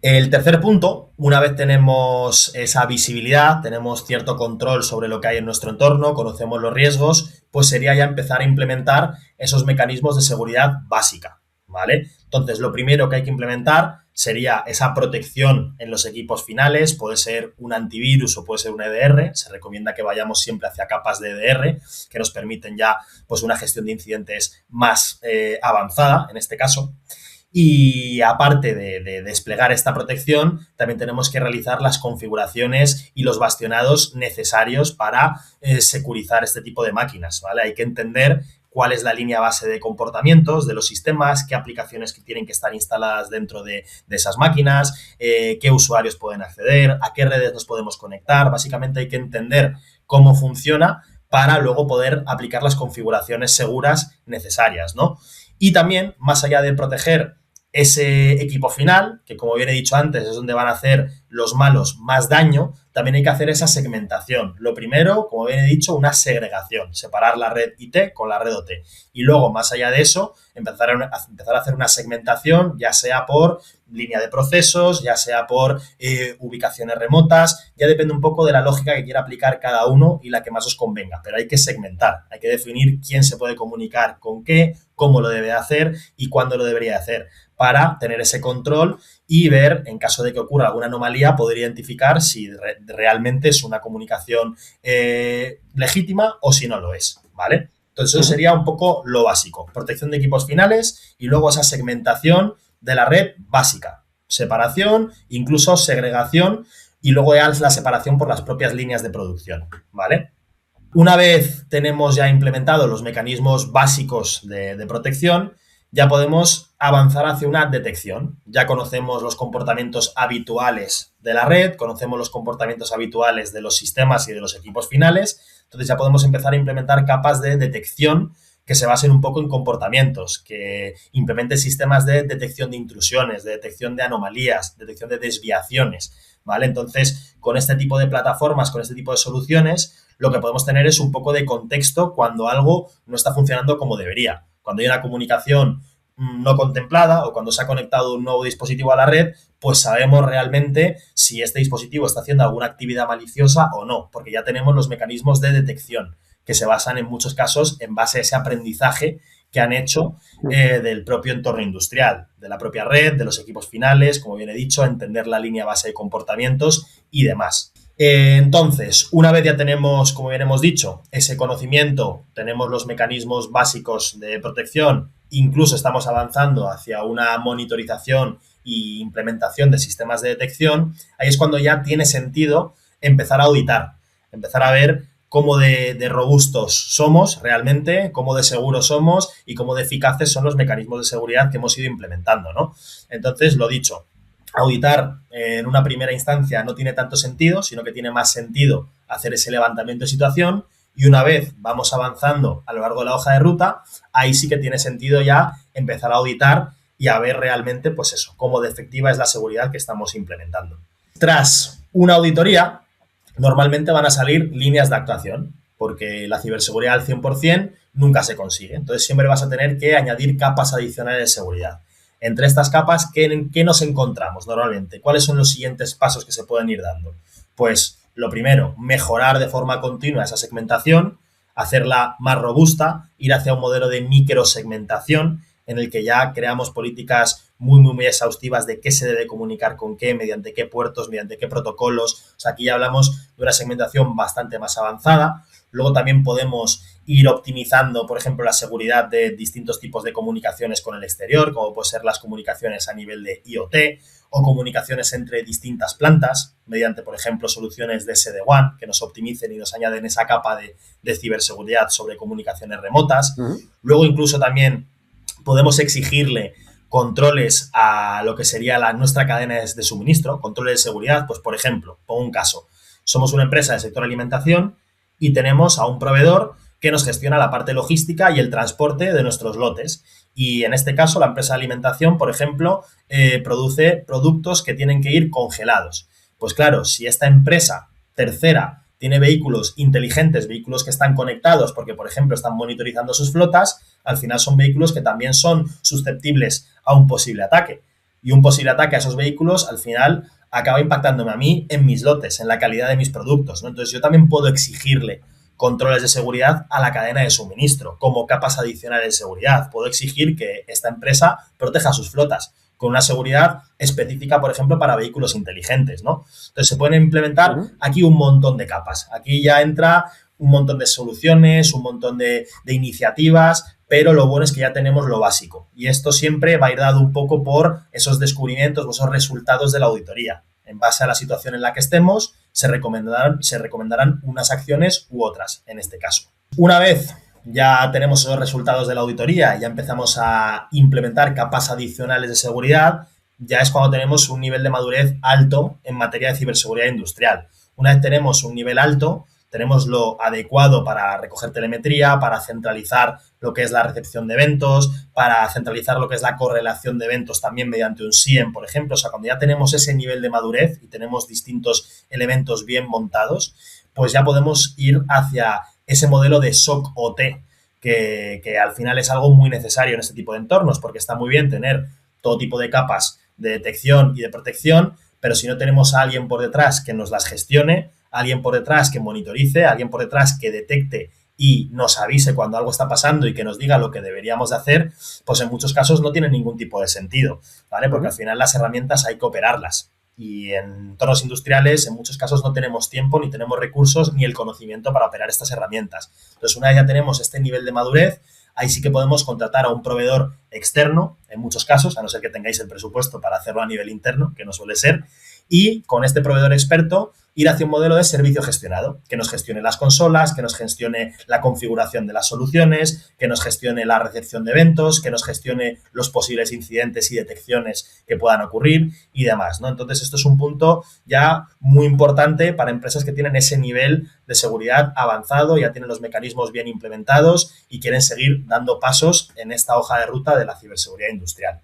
B: El tercer punto, una vez tenemos esa visibilidad, tenemos cierto control sobre lo que hay en nuestro entorno, conocemos los riesgos, pues sería ya empezar a implementar esos mecanismos de seguridad básica, ¿vale? Entonces, lo primero que hay que implementar sería esa protección en los equipos finales, puede ser un antivirus o puede ser un EDR, se recomienda que vayamos siempre hacia capas de EDR que nos permiten ya pues una gestión de incidentes más avanzada en este caso. Y aparte de desplegar esta protección, también tenemos que realizar las configuraciones y los bastionados necesarios para securizar este tipo de máquinas, ¿vale? Hay que entender cuál es la línea base de comportamientos de los sistemas, qué aplicaciones que tienen que estar instaladas dentro de esas máquinas, qué usuarios pueden acceder, a qué redes nos podemos conectar. Básicamente hay que entender cómo funciona para luego poder aplicar las configuraciones seguras necesarias, ¿no? Y también, más allá de proteger ese equipo final, que como bien he dicho antes es donde van a hacer los malos más daño, también hay que hacer esa segmentación. Lo primero, como bien he dicho, una segregación, separar la red IT con la red OT. Y luego, más allá de eso, empezar a hacer una segmentación, ya sea por línea de procesos, ya sea por ubicaciones remotas, ya depende un poco de la lógica que quiera aplicar cada uno y la que más os convenga, pero hay que segmentar, hay que definir quién se puede comunicar con qué, cómo lo debe hacer y cuándo lo debería hacer, para tener ese control y ver, en caso de que ocurra alguna anomalía, poder identificar si realmente es una comunicación legítima o si no lo es, ¿vale? Entonces, eso sería un poco lo básico. Protección de equipos finales y luego esa segmentación de la red básica. Separación, incluso segregación y luego ya la separación por las propias líneas de producción, ¿vale? Una vez tenemos ya implementados los mecanismos básicos de protección, ya podemos avanzar hacia una detección. Ya conocemos los comportamientos habituales de la red, conocemos los comportamientos habituales de los sistemas y de los equipos finales, entonces ya podemos empezar a implementar capas de detección que se basen un poco en comportamientos, que implementen sistemas de detección de intrusiones, de detección de anomalías, detección de desviaciones, ¿vale? Entonces, con este tipo de plataformas, con este tipo de soluciones, lo que podemos tener es un poco de contexto cuando algo no está funcionando como debería. Cuando hay una comunicación no contemplada o cuando se ha conectado un nuevo dispositivo a la red, pues sabemos realmente si este dispositivo está haciendo alguna actividad maliciosa o no, porque ya tenemos los mecanismos de detección que se basan en muchos casos en base a ese aprendizaje que han hecho del propio entorno industrial, de la propia red, de los equipos finales, como bien he dicho, entender la línea base de comportamientos y demás. Entonces, una vez ya tenemos, como bien hemos dicho, ese conocimiento, tenemos los mecanismos básicos de protección, incluso estamos avanzando hacia una monitorización e implementación de sistemas de detección, ahí es cuando ya tiene sentido empezar a auditar, empezar a ver cómo de robustos somos realmente, cómo de seguros somos y cómo de eficaces son los mecanismos de seguridad que hemos ido implementando, ¿no? Entonces, lo dicho, auditar en una primera instancia no tiene tanto sentido, sino que tiene más sentido hacer ese levantamiento de situación y una vez vamos avanzando a lo largo de la hoja de ruta, ahí sí que tiene sentido ya empezar a auditar y a ver realmente, pues eso, cómo de efectiva es la seguridad que estamos implementando. Tras una auditoría, normalmente van a salir líneas de actuación, porque la ciberseguridad al 100% nunca se consigue. Entonces siempre vas a tener que añadir capas adicionales de seguridad. Entre estas capas, ¿qué nos encontramos normalmente? ¿Cuáles son los siguientes pasos que se pueden ir dando? Pues lo primero, mejorar de forma continua esa segmentación, hacerla más robusta, ir hacia un modelo de microsegmentación en el que ya creamos políticas muy exhaustivas de qué se debe comunicar con qué, mediante qué puertos, mediante qué protocolos. O sea, aquí ya hablamos de una segmentación bastante más avanzada. Luego también podemos ir optimizando, por ejemplo, la seguridad de distintos tipos de comunicaciones con el exterior, como pueden ser las comunicaciones a nivel de IoT o comunicaciones entre distintas plantas, mediante, por ejemplo, soluciones de SD-WAN que nos optimicen y nos añaden esa capa de ciberseguridad sobre comunicaciones remotas. Luego incluso también podemos exigirle controles a lo que sería nuestra cadena de suministro, controles de seguridad. Pues, por ejemplo, pongo un caso. Somos una empresa del sector alimentación y tenemos a un proveedor que nos gestiona la parte logística y el transporte de nuestros lotes. Y en este caso, la empresa de alimentación, por ejemplo, produce productos que tienen que ir congelados. Pues claro, si esta empresa tercera tiene vehículos inteligentes, vehículos que están conectados porque, por ejemplo, están monitorizando sus flotas, al final son vehículos que también son susceptibles a un posible ataque. Y un posible ataque a esos vehículos, al final, acaba impactándome a mí en mis lotes, en la calidad de mis productos, ¿no? Entonces, yo también puedo exigirle controles de seguridad a la cadena de suministro, como capas adicionales de seguridad. Puedo exigir que esta empresa proteja sus flotas con una seguridad específica, por ejemplo, para vehículos inteligentes, ¿no? Entonces, se pueden implementar aquí un montón de capas. Aquí ya entra un montón de soluciones, un montón de iniciativas, pero lo bueno es que ya tenemos lo básico. Y esto siempre va a ir dado un poco por esos descubrimientos o esos resultados de la auditoría. En base a la situación en la que estemos, se recomendarán unas acciones u otras, en este caso. Una vez ya tenemos esos resultados de la auditoría y ya empezamos a implementar capas adicionales de seguridad, ya es cuando tenemos un nivel de madurez alto en materia de ciberseguridad industrial. Una vez tenemos un nivel alto, tenemos lo adecuado para recoger telemetría, para centralizar lo que es la recepción de eventos, para centralizar lo que es la correlación de eventos también mediante un SIEM, por ejemplo. O sea, cuando ya tenemos ese nivel de madurez y tenemos distintos elementos bien montados, pues ya podemos ir hacia ese modelo de SOC OT, que al final es algo muy necesario en este tipo de entornos, porque está muy bien tener todo tipo de capas de detección y de protección, pero si no tenemos a alguien por detrás que nos las gestione, alguien por detrás que monitorice, alguien por detrás que detecte y nos avise cuando algo está pasando y que nos diga lo que deberíamos de hacer, pues en muchos casos no tiene ningún tipo de sentido, ¿vale? Porque al final las herramientas hay que operarlas. Y en entornos industriales, en muchos casos no tenemos tiempo, ni tenemos recursos, ni el conocimiento para operar estas herramientas. Entonces, una vez ya tenemos este nivel de madurez, ahí sí que podemos contratar a un proveedor externo, en muchos casos, a no ser que tengáis el presupuesto para hacerlo a nivel interno, que no suele ser, y con este proveedor experto ir hacia un modelo de servicio gestionado, que nos gestione las consolas, que nos gestione la configuración de las soluciones, que nos gestione la recepción de eventos, que nos gestione los posibles incidentes y detecciones que puedan ocurrir y demás, ¿no? Entonces, esto es un punto ya muy importante para empresas que tienen ese nivel de seguridad avanzado, ya tienen los mecanismos bien implementados y quieren seguir dando pasos en esta hoja de ruta de la ciberseguridad industrial.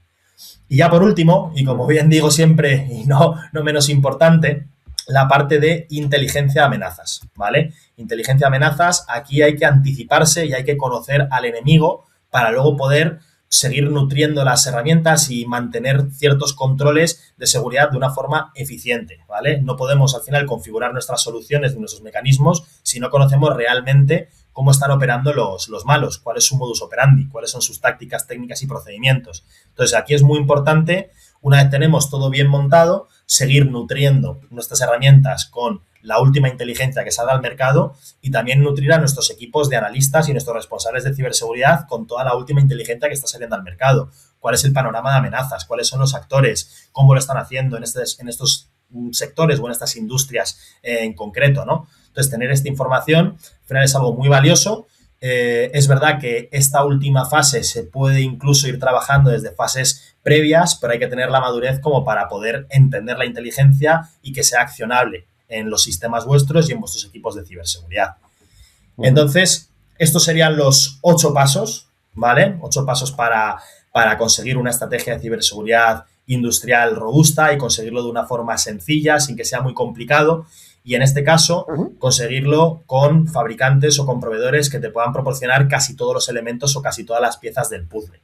B: Y ya por último, y como bien digo siempre y no menos importante, la parte de inteligencia amenazas, ¿vale? Inteligencia amenazas, aquí hay que anticiparse y hay que conocer al enemigo para luego poder seguir nutriendo las herramientas y mantener ciertos controles de seguridad de una forma eficiente, ¿vale? No podemos al final configurar nuestras soluciones y nuestros mecanismos si no conocemos realmente cómo están operando los malos, cuál es su modus operandi, cuáles son sus tácticas, técnicas y procedimientos. Entonces, aquí es muy importante, una vez tenemos todo bien montado, seguir nutriendo nuestras herramientas con la última inteligencia que salga al mercado y también nutrir a nuestros equipos de analistas y nuestros responsables de ciberseguridad con toda la última inteligencia que está saliendo al mercado. ¿Cuál es el panorama de amenazas? ¿Cuáles son los actores? ¿Cómo lo están haciendo en estos sectores o en estas industrias en concreto, ¿no? Entonces, tener esta información al final es algo muy valioso. Es verdad que esta última fase se puede incluso ir trabajando desde fases previas, pero hay que tener la madurez como para poder entender la inteligencia y que sea accionable en los sistemas vuestros y en vuestros equipos de ciberseguridad. Entonces, estos serían los 8 pasos, ¿vale? 8 pasos para conseguir una estrategia de ciberseguridad industrial robusta y conseguirlo de una forma sencilla, sin que sea muy complicado. Y en este caso, conseguirlo con fabricantes o con proveedores que te puedan proporcionar casi todos los elementos o casi todas las piezas del puzzle.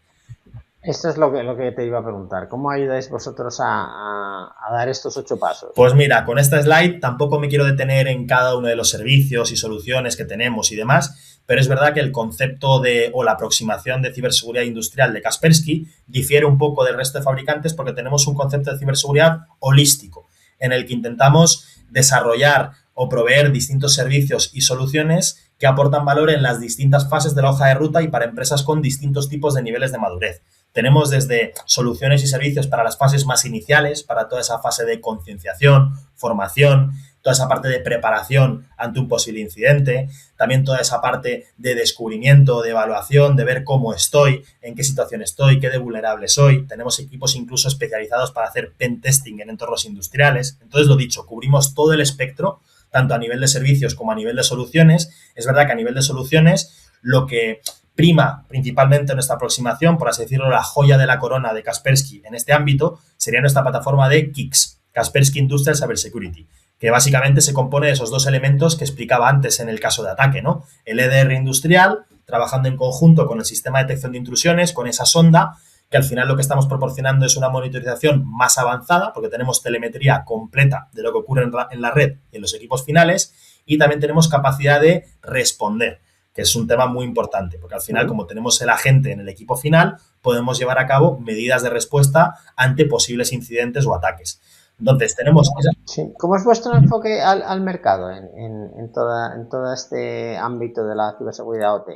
A: Esto es lo que te iba a preguntar. ¿Cómo ayudáis vosotros a dar estos 8 pasos?
B: Pues mira, con esta slide tampoco me quiero detener en cada uno de los servicios y soluciones que tenemos y demás, pero es verdad que el concepto o la aproximación de ciberseguridad industrial de Kaspersky difiere un poco del resto de fabricantes porque tenemos un concepto de ciberseguridad holístico, en el que intentamos desarrollar o proveer distintos servicios y soluciones que aportan valor en las distintas fases de la hoja de ruta y para empresas con distintos tipos de niveles de madurez. Tenemos desde soluciones y servicios para las fases más iniciales, para toda esa fase de concienciación, formación, toda esa parte de preparación ante un posible incidente, también toda esa parte de descubrimiento, de evaluación, de ver cómo estoy, en qué situación estoy, qué de vulnerable soy. Tenemos equipos incluso especializados para hacer pen testing en entornos industriales. Entonces, lo dicho, cubrimos todo el espectro, tanto a nivel de servicios como a nivel de soluciones. Es verdad que a nivel de soluciones, lo que prima principalmente nuestra aproximación, por así decirlo, la joya de la corona de Kaspersky en este ámbito, sería nuestra plataforma de KICS, Kaspersky Industrial Cybersecurity, que básicamente se compone de esos 2 elementos que explicaba antes en el caso de ataque, ¿no? El EDR industrial, trabajando en conjunto con el sistema de detección de intrusiones, con esa sonda, que al final lo que estamos proporcionando es una monitorización más avanzada, porque tenemos telemetría completa de lo que ocurre en la red y en los equipos finales, y también tenemos capacidad de responder, que es un tema muy importante, porque al final, como tenemos el agente en el equipo final, podemos llevar a cabo medidas de respuesta ante posibles incidentes o ataques. Entonces, tenemos...
A: Sí. ¿Cómo es vuestro enfoque al mercado en todo este ámbito de la ciberseguridad OT?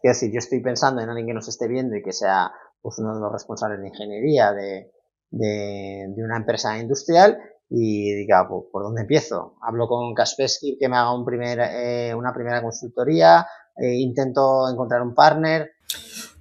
A: Es decir, yo estoy pensando en alguien que nos esté viendo y que sea pues, uno de los responsables de ingeniería de una empresa industrial y diga, pues, ¿por dónde empiezo? Hablo con Kaspersky que me haga una primera consultoría, intento encontrar un partner.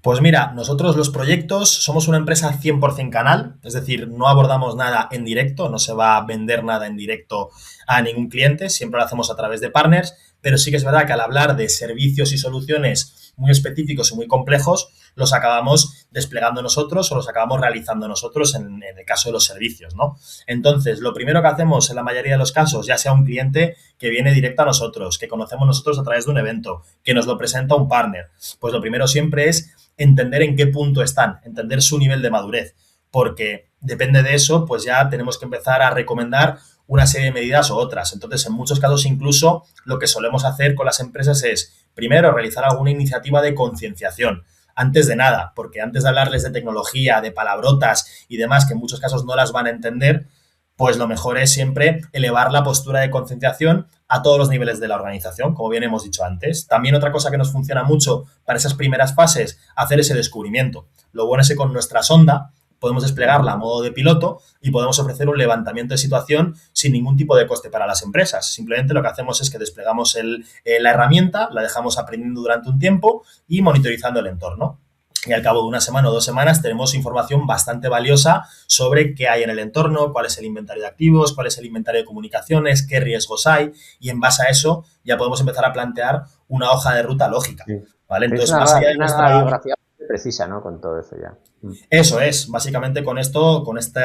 B: Pues mira, nosotros los proyectos somos una empresa 100% canal, es decir, no abordamos nada en directo, no se va a vender nada en directo a ningún cliente, siempre lo hacemos a través de partners, pero sí que es verdad que al hablar de servicios y soluciones muy específicos y muy complejos, los acabamos desplegando nosotros o los acabamos realizando nosotros en el caso de los servicios, ¿no? Entonces, lo primero que hacemos en la mayoría de los casos, ya sea un cliente que viene directo a nosotros, que conocemos nosotros a través de un evento, que nos lo presenta un partner, pues lo primero siempre es entender en qué punto están, entender su nivel de madurez, porque depende de eso, pues ya tenemos que empezar a recomendar una serie de medidas u otras. Entonces, en muchos casos incluso lo que solemos hacer con las empresas es, primero, realizar alguna iniciativa de concienciación, antes de nada, porque antes de hablarles de tecnología, de palabrotas y demás, que en muchos casos no las van a entender, pues lo mejor es siempre elevar la postura de concienciación a todos los niveles de la organización, como bien hemos dicho antes. También otra cosa que nos funciona mucho para esas primeras fases, hacer ese descubrimiento. Lo bueno es que con nuestra sonda podemos desplegarla a modo de piloto y podemos ofrecer un levantamiento de situación sin ningún tipo de coste para las empresas. Simplemente lo que hacemos es que desplegamos la herramienta, la dejamos aprendiendo durante un tiempo y monitorizando el entorno. Y al cabo de una semana o 2 semanas tenemos información bastante valiosa sobre qué hay en el entorno, cuál es el inventario de activos, cuál es el inventario de comunicaciones, qué riesgos hay, y en base a eso ya podemos empezar a plantear una hoja de ruta lógica.
A: Sí.
B: ¿Vale?
A: Entonces, más allá de nuestra radiografía precisa, ¿no? Con todo eso ya.
B: Eso es, básicamente con esto, con este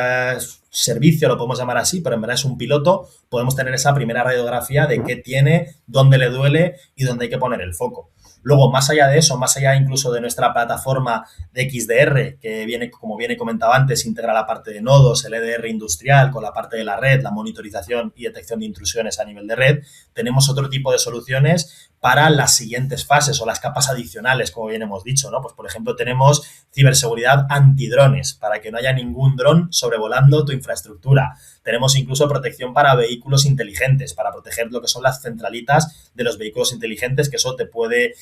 B: servicio, lo podemos llamar así, pero en verdad es un piloto, podemos tener esa primera radiografía de qué tiene, dónde le duele y dónde hay que poner el foco. Luego, más allá de eso, más allá incluso de nuestra plataforma de XDR, que viene, como bien he comentado antes, integra la parte de nodos, el EDR industrial con la parte de la red, la monitorización y detección de intrusiones a nivel de red, tenemos otro tipo de soluciones para las siguientes fases o las capas adicionales, como bien hemos dicho, ¿no? Pues, por ejemplo, tenemos ciberseguridad antidrones, para que no haya ningún dron sobrevolando tu infraestructura. Tenemos incluso protección para vehículos inteligentes, para proteger lo que son las centralitas de los vehículos inteligentes, que eso te puede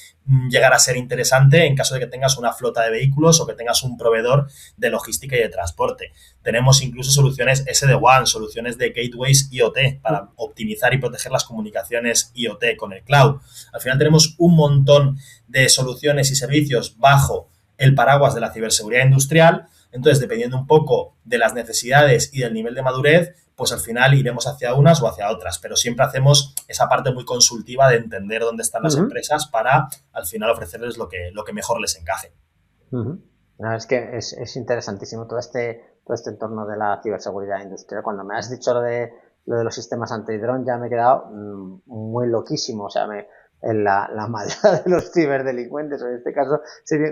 B: llegar a ser interesante en caso de que tengas una flota de vehículos o que tengas un proveedor de logística y de transporte. Tenemos incluso soluciones SD-WAN, soluciones de gateways IoT para optimizar y proteger las comunicaciones IoT con el cloud. Al final tenemos un montón de soluciones y servicios bajo el paraguas de la ciberseguridad industrial. Entonces, dependiendo un poco de las necesidades y del nivel de madurez, pues al final iremos hacia unas o hacia otras, pero siempre hacemos esa parte muy consultiva de entender dónde están las empresas para al final ofrecerles lo que mejor les encaje.
A: No, es que es interesantísimo todo este entorno de la ciberseguridad industrial. Cuando me has dicho lo de los sistemas antidrón, ya me he quedado muy loquísimo. O sea, la maldad de los ciberdelincuentes, o en este caso,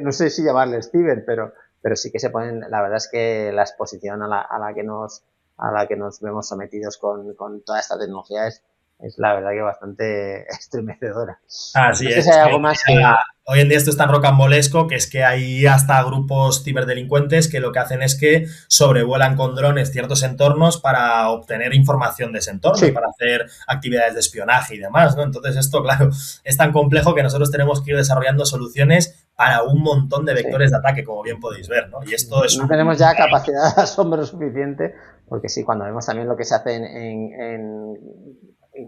A: no sé si llamarles ciber, pero sí que se ponen. La verdad es que la exposición a la que nos vemos sometidos con toda esta tecnología es la verdad que bastante estremecedora.
B: Así es.
A: Hay algo más que...
B: Hoy en día esto es tan rocambolesco que es que hay hasta grupos ciberdelincuentes que lo que hacen es que sobrevuelan con drones ciertos entornos para obtener información de ese entorno, sí, para hacer actividades de espionaje y demás, ¿no? Entonces esto, claro, es tan complejo que nosotros tenemos que ir desarrollando soluciones para un montón de vectores de ataque, como bien podéis ver, ¿no? Y esto es...
A: No tenemos ya capacidad de asombro suficiente, porque sí, cuando vemos también lo que se hace en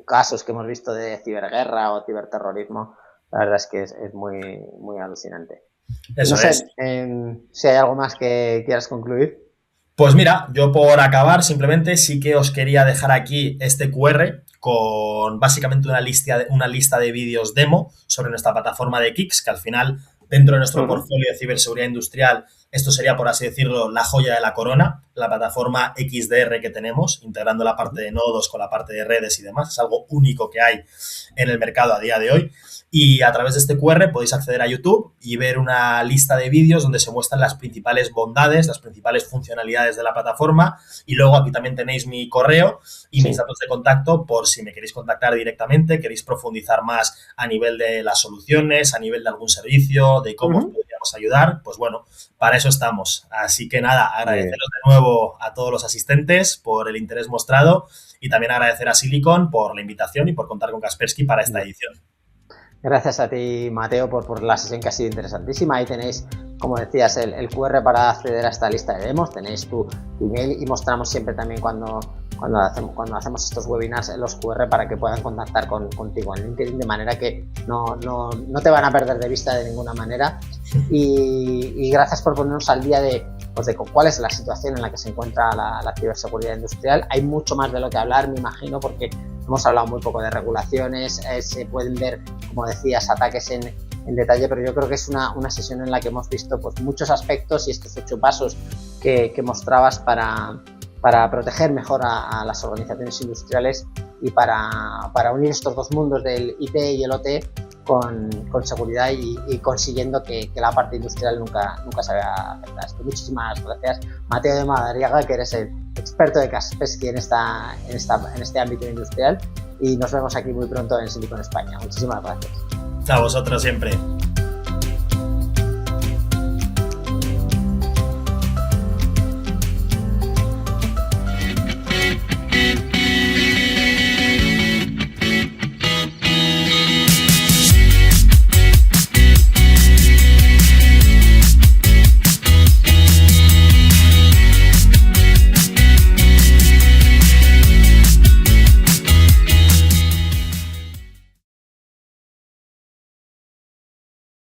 A: casos que hemos visto de ciberguerra o ciberterrorismo, la verdad es que es muy, muy alucinante.
B: Eso
A: no sé,
B: es.
A: Si hay algo más que quieras concluir.
B: Pues mira, yo por acabar simplemente sí que os quería dejar aquí este QR con básicamente una lista de vídeos demo sobre nuestra plataforma de Kix, que al final dentro de nuestro portfolio de ciberseguridad industrial, esto sería, por así decirlo, la joya de la corona, la plataforma XDR que tenemos, integrando la parte de nodos con la parte de redes y demás. Es algo único que hay en el mercado a día de hoy. Y a través de este QR podéis acceder a YouTube y ver una lista de vídeos donde se muestran las principales bondades, las principales funcionalidades de la plataforma. Y luego aquí también tenéis mi correo y mis datos de contacto por si me queréis contactar directamente, queréis profundizar más a nivel de las soluciones, a nivel de algún servicio, de cómo os podríamos ayudar. Pues bueno, para eso estamos. Así que nada, agradeceros de nuevo a todos los asistentes por el interés mostrado y también agradecer a Silicon por la invitación y por contar con Kaspersky para esta edición.
A: Gracias a ti, Mateo, por la sesión que ha sido interesantísima. Ahí tenéis, como decías, el QR para acceder a esta lista de demos. Tenéis tu email y mostramos siempre también cuando hacemos estos webinars los QR para que puedan contactar contigo en LinkedIn, de manera que no te van a perder de vista de ninguna manera. Y gracias por ponernos al día de cuál es la situación en la que se encuentra la ciberseguridad industrial. Hay mucho más de lo que hablar, me imagino, porque hemos hablado muy poco de regulaciones, se pueden ver, como decías, ataques en detalle, pero yo creo que es una sesión en la que hemos visto pues muchos aspectos y estos 8 pasos que mostrabas para proteger mejor a las organizaciones industriales y para unir estos dos mundos del IT y el OT con seguridad y consiguiendo que la parte industrial nunca se vea afectada. Muchísimas gracias, Mateo de Madariaga, que eres el experto de Kaspersky en este ámbito industrial, y nos vemos aquí muy pronto en Silicon España. Muchísimas gracias.
B: A vosotros siempre.